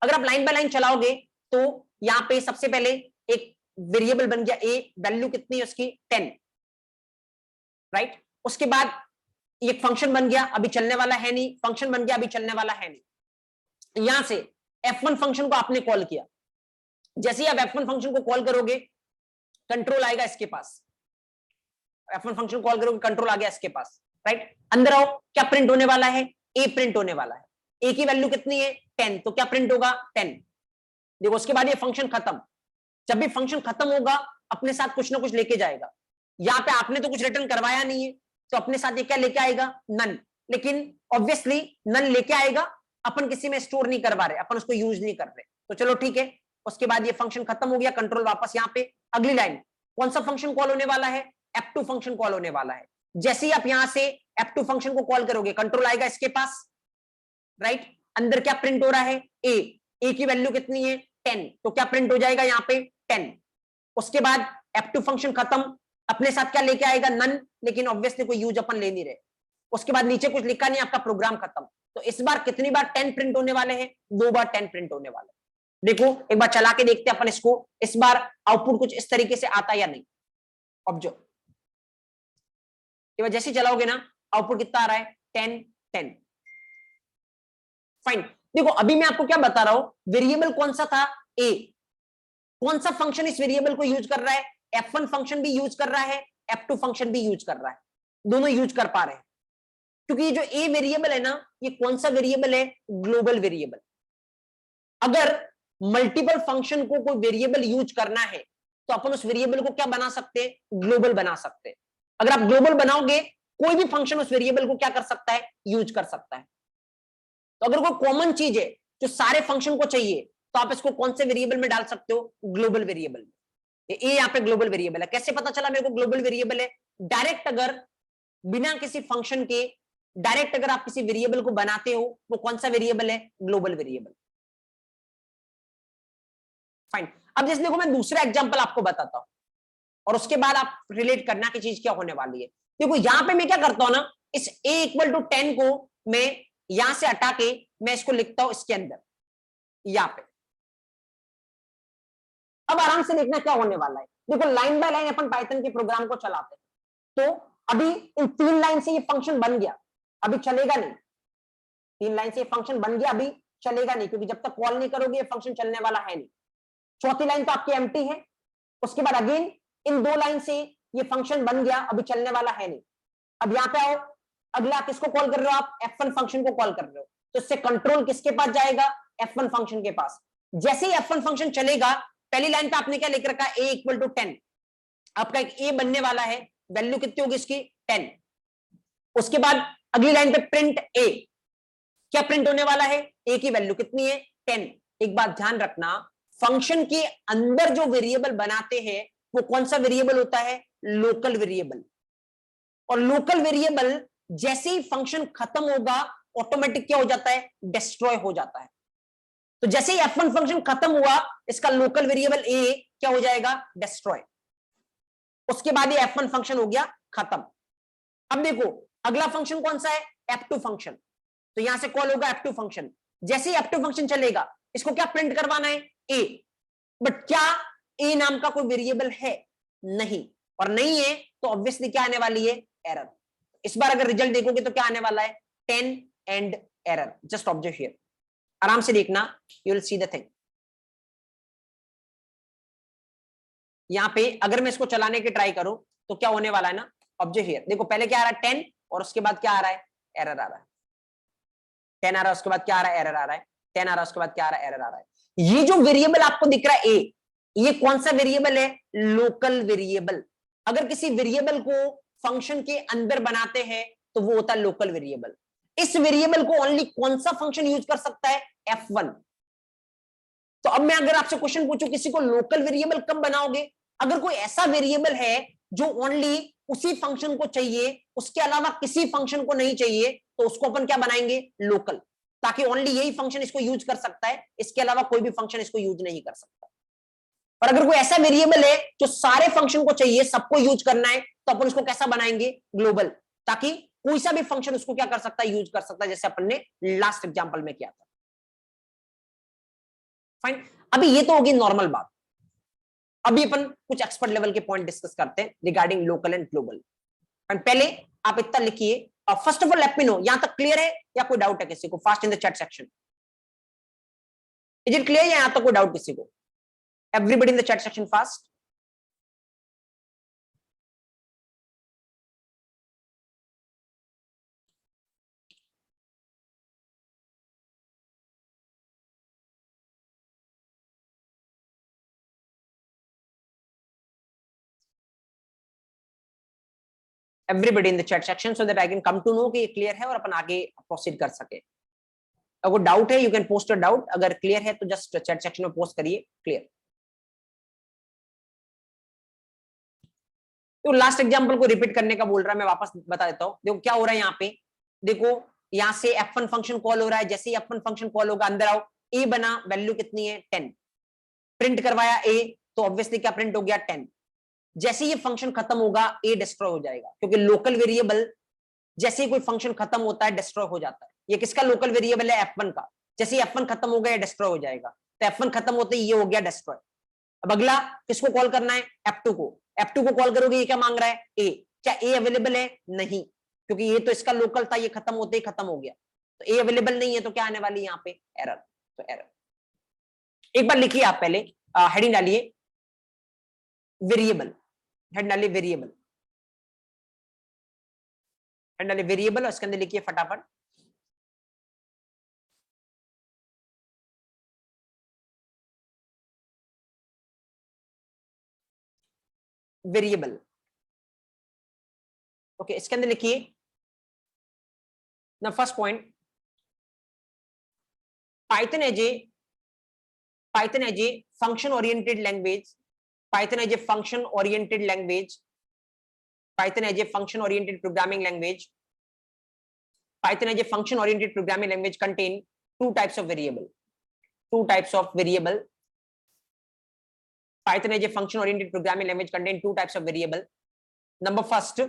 अगर आप लाइन बाय लाइन चलाओगे तो यहाँ पे सबसे पहले एक वेरिएबल बन गया ए, वैल्यू कितनी है उसकी 10, राइट? उसके बाद एक फंक्शन बन गया, अभी चलने वाला है नहीं, फंक्शन बन गया, अभी चलने वाला है नहीं। यहां से F1 फंक्शन को आपने कॉल किया। जैसे ही आप F1 फंक्शन को कॉल करोगे, कंट्रोल आएगा इसके पास। F1 फंक्शन कॉल करोगे, कंट्रोल आ गया इसके पास, राइट? अंदर आओ, क्या प्रिंट होने वाला है? ए प्रिंट होने वाला है। ए की वैल्यू कितनी है 10, तो क्या प्रिंट होगा 10। देखो उसके बाद ये फंक्शन खत्म। जब भी फंक्शन खत्म होगा, अपने साथ कुछ ना कुछ लेके जाएगा। यहाँ पे आपने तो कुछ रिटर्न करवाया नहीं है, तो अपने साथ ये क्या लेके आएगा, नन। लेकिन ऑब्वियसली नन लेके आएगा, अपन किसी में स्टोर नहीं करवा रहे, अपन उसको यूज नहीं कर रहे, तो चलो ठीक है। उसके बाद ये फंक्शन खत्म हो गया, कंट्रोल वापस यहाँ पे। अगली लाइन कौन सा फंक्शन कॉल होने वाला है? F2 फंक्शन कॉल होने वाला है। जैसे ही आप यहां से F2 फंक्शन को कॉल करोगे, कंट्रोल आएगा इसके पास, राइट? अंदर क्या प्रिंट हो रहा है? ए की वैल्यू कितनी है 10, तो क्या प्रिंट हो जाएगा यहाँ पे 10। उसके बाद F2 फंक्शन खत्म, अपने साथ क्या लेके आएगा, नन। लेकिन ऑब्वियसली कोई यूज अपन ले नहीं रहे। उसके बाद नीचे कुछ लिखा नहीं, आपका प्रोग्राम खत्म। तो इस बार कितनी बार 10 प्रिंट होने वाले हैं? 2 बार 10 प्रिंट होने वाले। देखो एक बार चला के देखते हैं अपन इसको, इस बार आउटपुट कुछ इस तरीके से आता या नहीं। ऑब्जर्व, जैसे चलाओगे ना, आउटपुट कितना आ रहा है 10 10। फाइन। देखो अभी मैं आपको क्या बता रहा हूं, वेरिएबल कौन सा था? ए। कौन सा फंक्शन इस वेरिएबल को यूज कर रहा है? F1 फंक्शन भी यूज कर रहा है, F2 फंक्शन भी यूज कर रहा है, दोनों यूज कर पा रहे हैं। क्योंकि ये जो ए वेरिएबल है ना, ये कौन सा वेरिएबल है? Global variable. अगर मल्टीपल फंक्शन को कोई वेरिएबल यूज करना है, तो अपन उस वेरिएबल को क्या बना सकते हैं? ग्लोबल बना सकते हैं। अगर आप ग्लोबल बनाओगे, कोई भी फंक्शन उस वेरिएबल को क्या कर सकता है? यूज कर सकता है। तो अगर कोई कॉमन चीज है जो सारे फंक्शन को चाहिए, तो आप इसको कौन से वेरिएबल में डाल सकते हो? ग्लोबल वेरिएबल में। ये यहाँ पे ग्लोबल वेरिएबल है। कैसे पता चला मेरे को ग्लोबल वेरिएबल है? डायरेक्ट अगर बिना किसी फंक्शन के डायरेक्ट अगर आप किसी वेरिएबल को बनाते हो, वो कौन सा वेरिएबल है? Global variable. फाइन। अब जैसे देखो मैं दूसरा एग्जांपल आपको बताता हूं, और उसके बाद आप रिलेट करना की चीज क्या होने वाली है। देखो यहां पे मैं क्या करता हूं ना, इस a = 10 को मैं यहां से हटा के मैं इसको लिखता हूं इसके अंदर, यहां पे। अब आराम से देखना क्या होने वाला है। देखो line by line upon Python के प्रोग्राम को चलाते हैं। तो अभी इन 3 लाइन से ये फंक्शन बन गया, अभी चलेगा नहीं। 3 लाइन से ये फंक्शन बन गया, अभी चलेगा नहीं, क्योंकि जब तक कॉल नहीं करोगे ये फंक्शन चलने वाला है नहीं। चौथी लाइन तो आपकी एम्प्टी है। उसके बाद अगेन इन 2 लाइन से ये फंक्शन बन गया, अभी चलने वाला है नहीं। अब यहां पे आओ, अगला किसको कॉल कर रहे हो आप? F1 फंक्शन को कॉल कर रहे हो। तो इससे कंट्रोल किसके पास जाएगा? F1 फंक्शन के पास। जैसे ही F1 फंक्शन चलेगा, पहली लाइन पे आपने क्या लिख रखा है, a इक्वल टू 10, आपका एक a बनने वाला है, वैल्यू कितनी होगी इसकी 10। उसके बाद अगली लाइन पे प्रिंट a, क्या प्रिंट होने वाला है, a की वैल्यू कितनी है 10। एक बात ध्यान रखना, फंक्शन के अंदर जो वेरिएबल बनाते हैं वो कौन सा वेरिएबल होता है, लोकल वेरिएबल। और लोकल वेरिएबल जैसे ही फंक्शन खत्म होगा ऑटोमेटिक क्या हो जाता है, डिस्ट्रॉय हो जाता है। तो जैसे ही f1 फंक्शन खत्म हुआ, इसका लोकल वेरिएबल a क्या हो जाएगा, डिस्ट्रॉय। उसके बाद ये f1 फंक्शन हो गया खत्म। अब देखो अगला फंक्शन कौन सा है, f2 फंक्शन। तो यहां से कॉल होगा f2 फंक्शन। जैसे ही f2 फंक्शन चलेगा, इसको क्या प्रिंट करवाना है, a। बट क्या a नाम का कोई वेरिएबल है, नहीं, और नहीं है तो ऑब्वियसली क्या आने वाली है, एरर। इस बार अगर रिजल्ट देखोगे तो क्या आने वाला है, 10 and error. Just observe here, आराम से देखना, you will see the thing. यहां पे अगर मैं इसको चलाने की ट्राई करूं तो क्या होने वाला है ना, ऑब्जर्व हियर, देखो पहले क्या आ रहा है 10 और उसके बाद क्या आ रहा है, एरर आ रहा है। 10 आ रहा है, उसके बाद क्या आ रहा है, एरर आ रहा है। 10 आ रहा है, उसके बाद क्या आ रहा है, एरर आ रहा है। ये जो वेरिएबल आपको दिख रहा है ए, ये कौन सा वेरिएबल है, लोकल वेरिएबल। अगर किसी वेरिएबल को फंक्शन के अंदर बनाते हैं तो वो होता है लोकल वेरिएबल। इस वेरिएबल को ओनली कौन सा फंक्शन यूज कर सकता है, F1। तो अब मैं अगर आपसे क्वेश्चन पूछूं किसी को लोकल वेरिएबल कब बनाओगे, अगर कोई ऐसा वेरिएबल है जो ओनली उसी फंक्शन को चाहिए, उसके अलावा किसी फंक्शन को नहीं चाहिए, तो उसको अपन क्या बनाएंगे, लोकल, ताकि ओनली यही फंक्शन इसको यूज कर सकता है, इसके अलावा कोई भी फंक्शन इसको यूज नहीं कर सकता। और अगर कोई ऐसा वेरिएबल है जो सारे फंक्शन को चाहिए, सबको यूज करना है, तो अपन उसको कैसा बनाएंगे, ग्लोबल, ताकि कोई सा भी फंक्शन उसको क्या कर सकता है, यूज कर सकता है, जैसे अपन ने लास्ट एग्जांपल में किया था। फाइन, अभी ये तो होगी नॉर्मल बात। अभी अपन कुछ एक्सपर्ट लेवल के पॉइंट डिस्कस करते हैं रिगार्डिंग लोकल एंड ग्लोबल। पहले आप इतना लिखिए, first of all let me no, यहां तक क्लियर है या कोई डाउट है किसी को, fast in the chat section. Is it clear या यहां तक कोई डाउट किसी को, everybody in the chat section fast. Everybody in the chat section so that I can come to know कि ये क्लियर है और अपन आगे प्रोसीड कर सके। अगर डाउट है you can post a doubt, अगर क्लियर है तो जस्ट चैट सेक्शन में पोस्ट करिए क्लियर। तो लास्ट एग्जांपल को रिपीट करने का बोल रहा है, मैं वापस बता देता हूं। देखो क्या हो रहा है यहाँ पे, देखो यहां से f1 फंक्शन कॉल हो रहा है, जैसे ही f1 फंक्शन कॉल होगा अंदर आओ, a बना, वैल्यू कितनी है 10, प्रिंट करवाया a, तो ऑब्वियसली क्या प्रिंट हो गया 10। जैसे ये फंक्शन खत्म होगा a डिस्ट्रॉय हो जाएगा, क्योंकि लोकल वेरिएबल जैसे ही कोई फंक्शन खत्म होता है डिस्ट्रॉय हो जाता है। ये किसका लोकल वेरिएबल है, f1 का। जैसे ही f1 खत्म हो गया डिस्ट्रॉय हो जाएगा, तो f1 खत्म होते ही ये हो गया डिस्ट्रॉय। अब अगला किसको कॉल करना है, f2 को। f2 को कॉल करोगे, ये क्या मांग रहा है, a। क्या a अवेलेबल है, नहीं, क्योंकि ये तो इसका लोकल था, ये खत्म होते ही खत्म हो गया, तो a अवेलेबल नहीं है, तो क्या आने वाली यहाँ पे, एरर। तो एरर एक बार लिखिए आप, पहले हेडिंग डालिए वेरिएबल, हेड डालिए वेरिएबल, हेड डालिए वेरिएबल, और इसके अंदर लिखिए फटाफट वेरिएबल। ओके, इसके अंदर लिखिए ना first point, Python as a function oriented language, Python as a function oriented language, Python as a function oriented programming language, Python as a function oriented programming language contain two types of variable, two types of variable. Python as a function oriented programming language contain two types of variable. Number first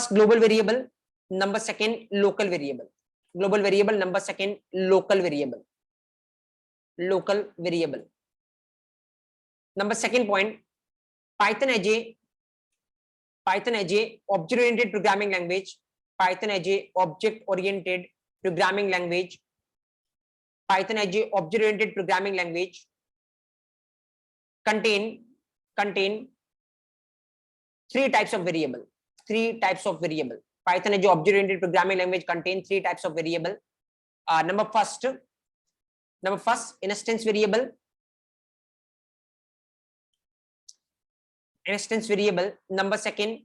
global variable, number second local variable. Global variable, number second local variable. Number second point, Python as a object oriented programming language, Python as a object oriented programming language, Python as a object oriented programming language contain three types of variable. Python as a object oriented programming language contain three types of variable. Number first Number first, instance variable. Instance variable. Number second,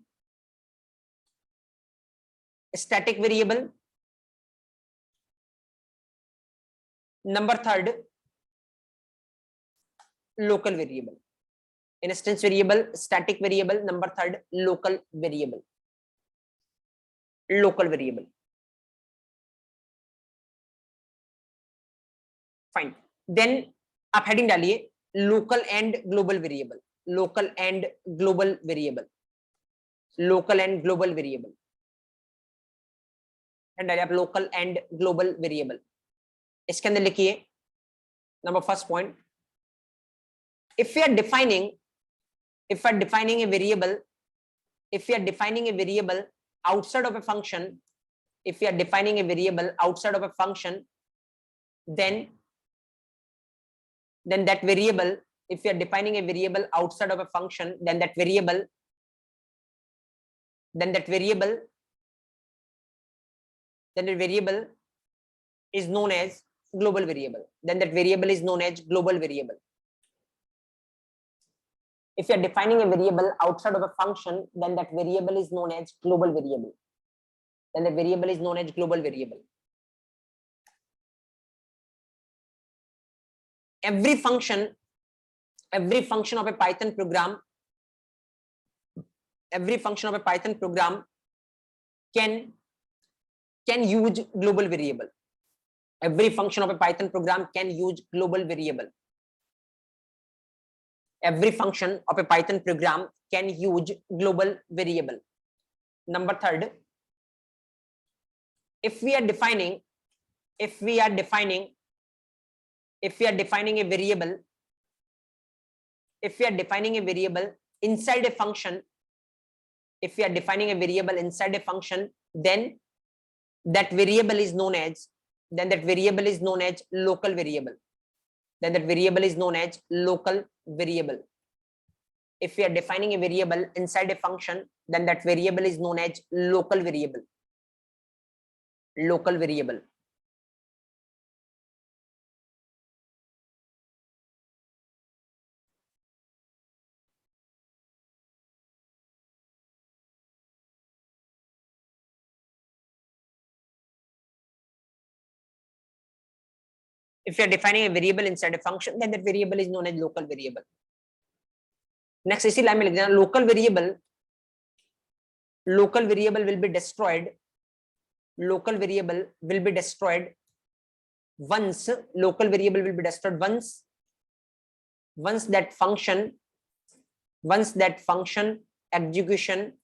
static variable. Number third, local variable. Instance variable, static variable. Number third, local variable. Local variable. Fine. Then आप heading डालिए local and global variable. Local and global variable. Local and global variable. And डालिए आप local and global variable. इसके अंदर लिखिए number first point, if we are defining a variable, if we are defining a variable outside of a function, if we are defining a variable outside of a function, then that variable, if we are defining a variable outside of a function, then that variable is known as global variable. Then that variable is known as global variable. If you are defining a variable outside of a function, then that variable is known as global variable. Then the variable is known as global variable. Every function of a Python program, can use global variable. Every function of a Python program can use global variable. Every function of a Python program can use global variable. Number third, if we are defining a variable, if we are defining a variable inside a function, then that variable is known as local variable. Then that variable is known as local variable. If we are defining a variable inside a function, then that variable is known as local variable. Local variable. If you are defining a variable inside a function, then that variable is known as local variable. Next, इसी line में लिख देना local variable will be destroyed. Local variable will be destroyed once. Local variable will be destroyed once that function execution.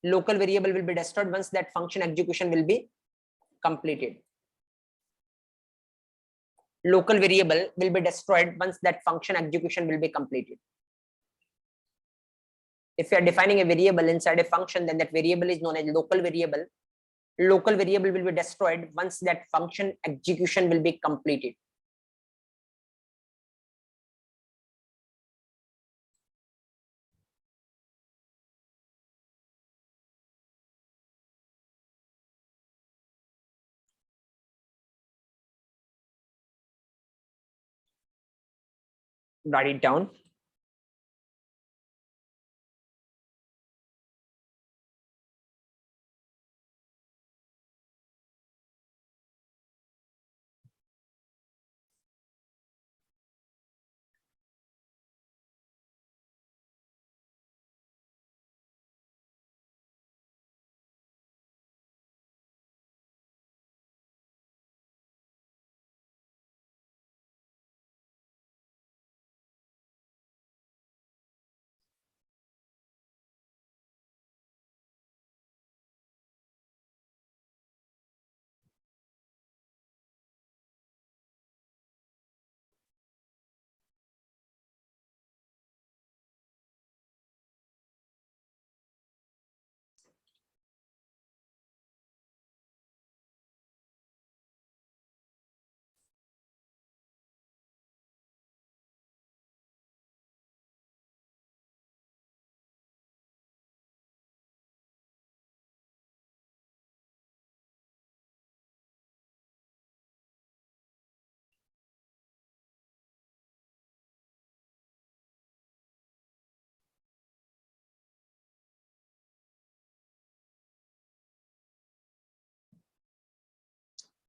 Local variable will be destroyed once that function execution will be completed. Local variable will be destroyed once that function execution will be completed. If you are defining a variable inside a function, then that variable is known as local variable. Local variable will be destroyed once that function execution will be completed. Write it down.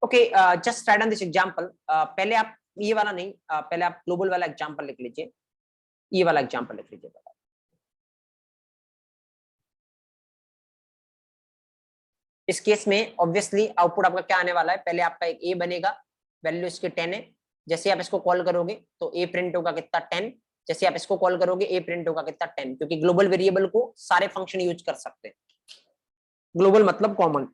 Okay, just right on this example. पहले आप ये वाला नहीं, पहले आप global वाला example लिख लीजिए, ये वाला एग्जांपल लिख लीजिए। इस केस में ऑब्वियसली आउटपुट आपका क्या आने वाला है, पहले आपका एक ए बनेगा, वैल्यू इसकी 10 है। जैसे आप इसको कॉल करोगे तो ए प्रिंट होगा कितना 10, जैसे आप इसको कॉल करोगे ए प्रिंट होगा कितना 10, क्योंकि ग्लोबल वेरिएबल को सारे फंक्शन यूज कर सकते हैं, ग्लोबल मतलब कॉमन।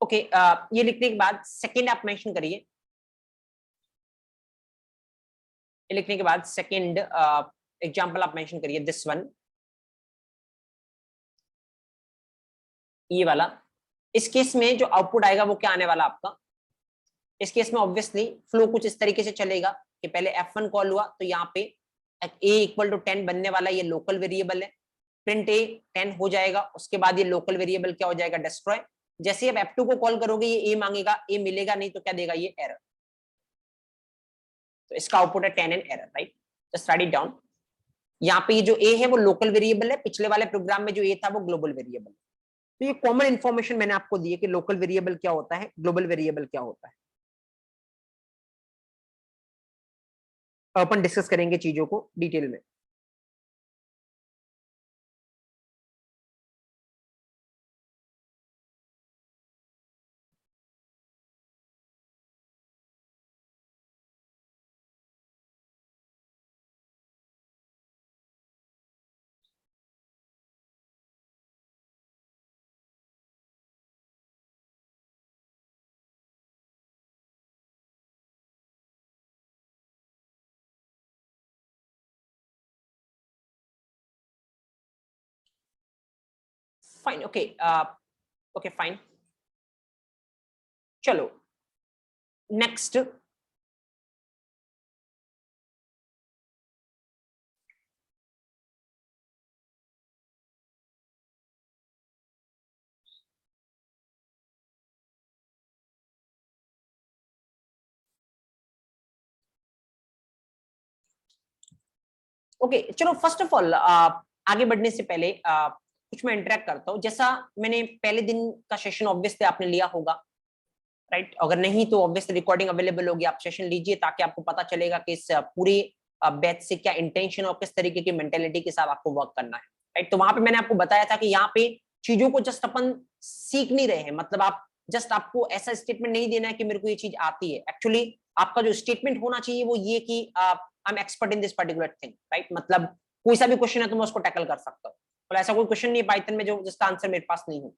ओके, ये लिखने के बाद सेकेंड आप मेंशन करिए, ये लिखने के बाद सेकेंड एग्जाम्पल आप मेंशन करिए, दिस वन, ये वाला। इस केस में जो आउटपुट आएगा वो क्या आने वाला आपका, इस केस में ऑब्वियसली फ्लो कुछ इस तरीके से चलेगा कि पहले F1 कॉल हुआ तो यहाँ पे a इक्वल टू 10 बनने वाला, ये लोकल वेरिएबल है, प्रिंट a 10 हो जाएगा, उसके बाद ये लोकल वेरिएबल क्या हो जाएगा, डिस्ट्रॉय। जैसे आप F2 को कॉल करोगे ये a मांगेगा, a मिलेगा नहीं तो क्या देगा, ये एरर। तो इसका आउटपुट है 10 and error, right. Just right it down. यहाँ पे ये जो a है वो लोकल वेरिएबल है, पिछले वाले प्रोग्राम में जो a था वो ग्लोबल वेरिएबल। तो ये कॉमन इन्फॉर्मेशन मैंने आपको दी है कि लोकल वेरिएबल क्या होता है, ग्लोबल वेरिएबल क्या होता है। अपन डिस्कस करेंगे चीजों को डिटेल में। फाइन, ओके, ओके फाइन, चलो नेक्स्ट। ओके, चलो फर्स्ट ऑफ ऑल आगे बढ़ने से पहले कुछ मैं इंटरेक्ट करता हूँ। जैसा मैंने पहले दिन का सेशन ऑब्वियसली आपने लिया होगा, राइट। अगर नहीं तो ऑब्वियसली रिकॉर्डिंग अवेलेबल होगी, आप सेशन लीजिए ताकि आपको पता चलेगा कि इस पूरे बैच से क्या इंटेंशन और किस तरीके की मेंटेलिटी के साथ आपको वर्क करना है, राइट। तो वहां पे मैंने आपको बताया था कि यहाँ पे चीजों को जस्ट अपन सीख नहीं रहे हैं, मतलब आप जस्ट आपको ऐसा स्टेटमेंट नहीं देना है कि मेरे को ये चीज आती है। एक्चुअली आपका जो स्टेटमेंट होना चाहिए वो ये कि I am expert in this particular thing, right. मतलब कोई सा भी क्वेश्चन है तो मैं उसको टैकल कर सकता हूँ, और ऐसा कोई क्वेश्चन नहीं है पाइथन में जो जिसका आंसर मेरे पास नहीं हो,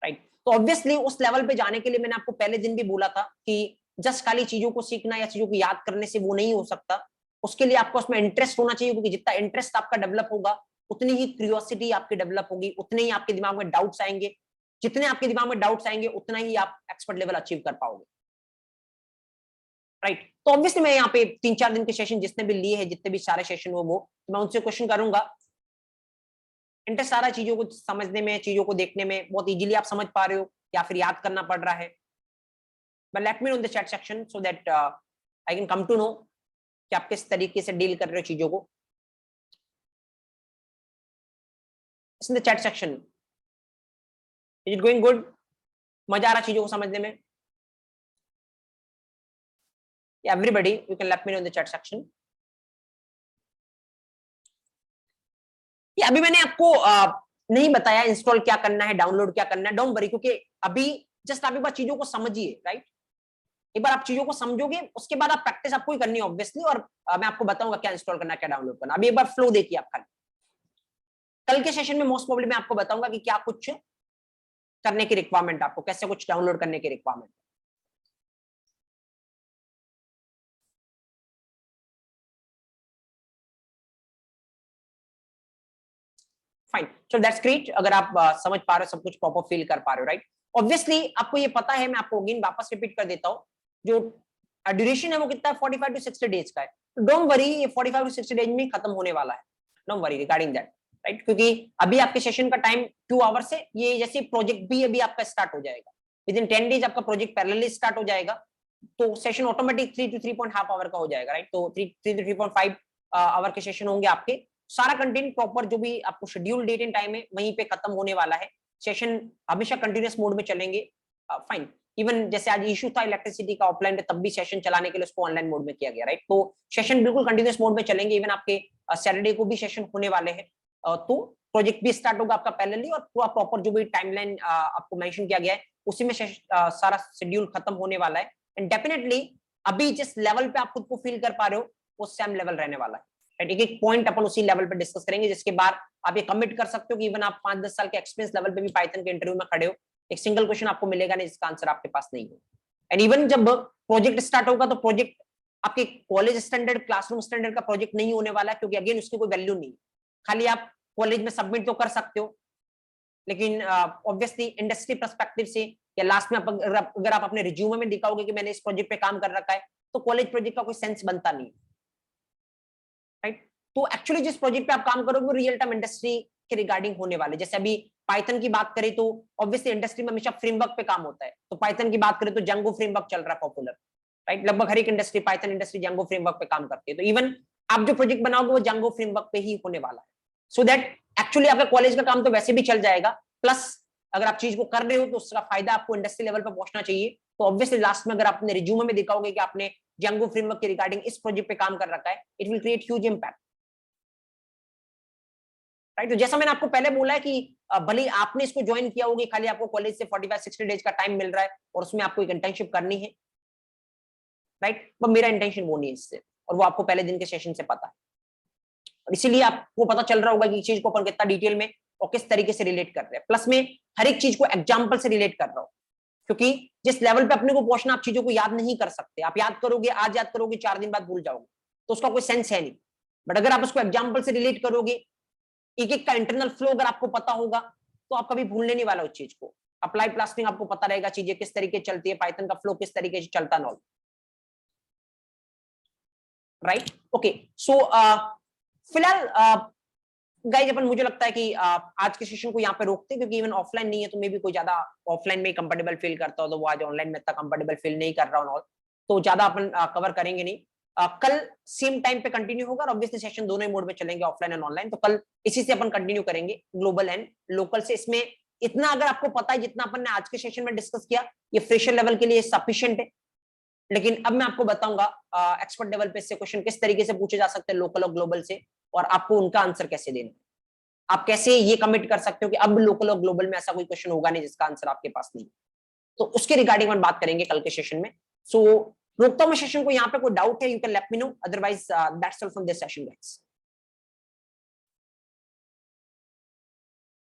राइट। तो ऑब्वियसली उस लेवल पे जाने के लिए मैंने आपको पहले दिन भी बोला था कि जस्ट खाली चीजों को सीखना या चीजों को याद करने से वो नहीं हो सकता, उसके लिए आपको उसमें इंटरेस्ट होना चाहिए, क्योंकि जितना इंटरेस्ट आपका डेवलप होगा उतनी ही क्यूरियोसिटी आपकी डेवलप होगी, उतने ही आपके दिमाग में डाउट्स आएंगे, जितने आपके दिमाग में डाउट्स आएंगे उतना ही आप एक्सपर्ट लेवल अचीव कर पाओगे, राइट। तो ऑब्वियसली मैं यहाँ पे 3-4 दिन के सेशन जितने भी लिए हैं, जितने भी सारे सेशन हो वो तो मैं उनसे क्वेश्चन करूंगा। इंटरेस्ट आ रहा है चीजों को समझने में, चीजों को देखने में, बहुत इजीली आप समझ पा रहे हो या फिर याद करना पड़ रहा है, but let me know in the chat section so that I can come to know कि आप किस तरीके से डील कर रहे हो चीजों को। इन the chat section. Is it going good? मजा आ रहा चीजों को समझने में? Everybody you can let me no in the chat section. अभी मैंने आपको नहीं बताया इंस्टॉल क्या करना है, डाउनलोड क्या करना है, डोंट वरी, क्योंकि अभी जस्ट आप एक बार चीजों को समझिए, राइट? एक बार आप चीजों को समझोगे, उसके बाद आप प्रैक्टिस आपको ही करनी है ऑब्वियसली, और मैं आपको बताऊंगा क्या इंस्टॉल करना है, क्या डाउनलोड करना। अभी एक बार फ्लो देखिए आप खाली। कल के सेशन में मोस्ट प्रोबेबली मैं आपको बताऊंगा कि क्या कुछ करने की रिक्वायरमेंट, आपको कैसे कुछ डाउनलोड करने की requirement. Fine, so that's great. अगर आप समझ पा रहे हो, सब कुछ प्रॉपर फील कर पा रहे हो, राइट? ऑब्वियसली आपको ये पता है, मैं आपको अगेन वापस रिपीट कर देता हूं, जो ड्यूरेशन है वो कितना है, 45 to 60 डेज का है। डोंट वरी, ये 45 to 60 डेज में खत्म होने वाला है। Don't worry regarding that, right? क्योंकि अभी आपके सेशन का टाइम 2 आवर्स है। ये जैसे प्रोजेक्ट भी अभी आपका स्टार्ट हो जाएगा, विद इन 10 डेज आपका प्रोजेक्ट पैरेलली स्टार्ट हो जाएगा, तो सेशन ऑटोमेटिक 3 to 3.5 आवर का हो जाएगा, राइट? तो 3 to 3.5 आवर के सेशन होंगे आपके। सारा कंटेंट प्रॉपर जो भी आपको शेड्यूल डेट एंड टाइम है वहीं पे खत्म होने वाला है। सेशन हमेशा कंटिन्यूअस मोड में चलेंगे। फाइन, इवन जैसे आज इशू था इलेक्ट्रिसिटी का ऑफलाइन में, तब भी सेशन चलाने के लिए उसको ऑनलाइन मोड में किया गया, राइट? तो सेशन बिल्कुल कंटिन्यूअस मोड में चलेंगे। इवन आपके सैटरडे को भी सेशन होने वाले हैं, तो प्रोजेक्ट भी स्टार्ट होगा आपका पैरेलली, और पूरा प्रॉपर जो भी टाइमलाइन आपको मेंशन किया गया है उसी में सारा शेड्यूल खत्म होने वाला है। एंड डेफिनेटली अभी जिस लेवल पे आप खुद को फील कर पा रहे हो वो सेम लेवल रहने वाला है। एक एक पॉइंट अपन उसी लेवल पे डिस्कस करेंगे, जिसके बाद आप ये कमिट कर सकते हो कि इवन आप 5-10 साल के एक्सपीरियंस लेवल पे भी पाइथन के इंटरव्यू में खड़े हो, एक सिंगल क्वेश्चन आपको मिलेगा नहीं जिसका आंसर आपके पास नहीं हो। एंड इवन जब प्रोजेक्ट स्टार्ट होगा तो प्रोजेक्ट आपके कॉलेज स्टैंडर्ड, क्लासरूम स्टैंडर्ड का प्रोजेक्ट नहीं होने वाला है, क्योंकि अगेन उसकी कोई वैल्यू नहीं है। खाली आप कॉलेज में सबमिट तो कर सकते हो, लेकिन ऑब्वियसली इंडस्ट्री पर्सपेक्टिव से या लास्ट में अगर आप अपने रिज्यूमे में दिखाओगे कि मैंने इस प्रोजेक्ट पे काम कर रखा है, तो कॉलेज प्रोजेक्ट का कोई सेंस बनता नहीं, राइट? तो एक्चुअली जिस प्रोजेक्ट पे आप काम करोगे वो रियल टाइम इंडस्ट्री के रिगार्डिंग होने वाले। जैसे अभी पाइथन की बात करें तो ऑब्वियसली इंडस्ट्री में हमेशा फ्रेमवर्क पे काम होता है, तो पाइथन की बात करें तो जंगो फ्रेमवर्क चल रहा है पॉपुलर, राइट? लगभग हर एक इंडस्ट्री, पाइथन इंडस्ट्री जंगो फ्रेमवर्क पे काम करती है। तो इवन आप जो प्रोजेक्ट बनाओगे वो जंगो फ्रेमवर्क पे ही होने वाला है, सो दैट एक्चुअली आपका कॉलेज का काम तो वैसे भी चल जाएगा, प्लस अगर आप चीज को कर रहे हो तो उसका फायदा आपको इंडस्ट्री लेवल पे पहुंचना चाहिए। तो ऑब्वियसली लास्ट में अगर आप अपने रिज्यूमे में दिखाओगे कि आपने जंगो फ्रेमवर्क के रिगार्डिंग इस प्रोजेक्ट पे काम कर रखा है, it will create huge impact, right? तो जैसा मैंने आपको पहले बोला है कि भले आपने इसको ज्वाइन किया होगा, खाली आपको कॉलेज से 45-60 डेज का टाइम मिल रहा है और उसमें आपको एक इंटर्नशिप करनी है, राइट? पर मेरा इंटेंशन वो नहीं है इससे, और वो आपको पहले दिन के सेशन से पता है, और इसीलिए आपको पता चल रहा होगा कि चीज को अपन कितना डिटेल में और किस तरीके से रिलेट कर रहे हैं। प्लस में हर एक चीज को एग्जाम्पल से रिलेट कर रहा हूं, क्योंकि जिस लेवल पे अपने को पहुंचना, आप चीजों को याद नहीं कर सकते। आप याद करोगे, आज याद करोगे, 4 दिन बाद भूल जाओगे, तो उसका कोई सेंस है नहीं। बट अगर आप उसको एग्जाम्पल से रिलेट करोगे, एक एक का इंटरनल फ्लो अगर आपको पता होगा, तो आप कभी भूलने नहीं वाला उस चीज को। अप्लाई प्लास्टिंग आपको पता रहेगा, चीजें किस तरीके चलती है, पाइथन का फ्लो किस तरीके से चलता है, राइट? ओके, सो फिलहाल गाइस अपन, मुझे लगता है कि आज के सेशन को यहाँ पे रोकते हैं, क्योंकि इवन ऑफलाइन नहीं है तो मे भी कोई ज्यादा ऑफलाइन में कंफर्टेबल फील करता हो, तो वो आज ऑनलाइन में इतना कंफर्टेबल फील नहीं कर रहा हूँ, तो ज्यादा अपन कवर करेंगे नहीं। कल सेम टाइम पे कंटिन्यू होगा, और ऑब्वियसली सेशन दोनों ही मोड में चलेंगे, ऑफलाइन एंड ऑनलाइन। तो कल इसी से अपन कंटिन्यू करेंगे, ग्लोबल एंड लोकल से। इसमें इतना अगर आपको पता है, जितना अपन ने आज के सेशन में डिस्कस किया, ये फ्रेशर लेवल के लिए सफिशिएंट है। लेकिन अब मैं आपको बताऊंगा एक्सपर्ट लेवल पे इससे क्वेश्चन किस तरीके से पूछे जा सकते हैं, लोकल और ग्लोबल से, और आपको उनका आंसर कैसे देना है। आप कैसे ये कमिट कर सकते हो कि अब लोकल और ग्लोबल में ऐसा कोई क्वेश्चन होगा नहीं जिसका आंसर आपके पास नहीं, तो उसके रिगार्डिंग हम बात करेंगे कल के सेशन में। सो रोकता हूं मैं सेशन को यहाँ पे। कोई डाउट है, you can let me no, otherwise that's all from this session guys.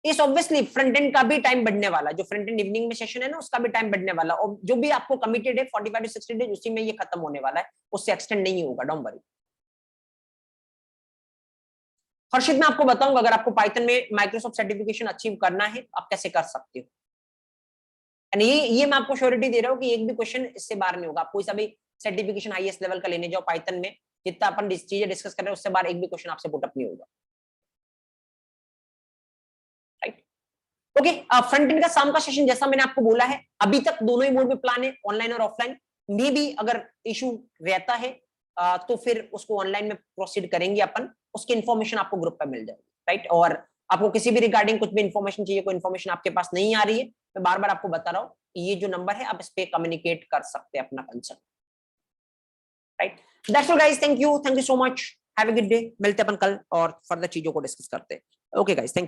इस ऑब्वियसली फ्रंट एंड का भी टाइम बढ़ने वाला है, जो फ्रंट एंड इवनिंग में सेशन है ना, उसका भी टाइम बढ़ने वाला, और जो भी आपको कमिटेड है 45 to 60 डेज, उसी में ये खत्म होने वाला है, उससे एक्सटेंड नहीं होगा, डोंट वरी। हर्षित, मैं आपको बताऊंगा, अगर आपको पाइथन में माइक्रोसॉफ्ट सर्टिफिकेशन अचीव करना है, आप कैसे कर सकते हो। एंड ये मैं आपको श्योरिटी दे रहा हूँ कि एक भी क्वेश्चन इससे बाहर नहीं होगा। आप कोई सा भी सर्टिफिकेशन हाईएस्ट लेवल का लेने जाओ पाइथन में, जितना अपन चीजें डिस्कस कर रहे हैं उससे बाहर एक भी क्वेश्चन आपसे पुट अप नहीं होगा, राइट? ओके, फ्रंट एंड का शाम का सेशन जैसा मैंने आपको बोला है, अभी तक दोनों ही मोड में प्लान है, ऑनलाइन और ऑफलाइन। मे भी अगर इशू रहता है तो फिर उसको ऑनलाइन में प्रोसीड करेंगे अपन, उसकी इन्फॉर्मेशन आपको ग्रुप पर मिल जाएगी, राइट? और आपको किसी भी रिगार्डिंग कुछ भी इन्फॉर्मेशन चाहिए, कोई इन्फॉर्मेशन आपके पास नहीं आ रही है, मैं बार बार आपको बता रहा हूँ, ये जो नंबर है आप इस पे कम्युनिकेट कर सकते हैं अपना concern, right. That's all guys, thank you so much, have a good day. मिलते हैं अपन कल और फर्दर चीजों को डिस्कस करते हैं। Okay guys, thank you.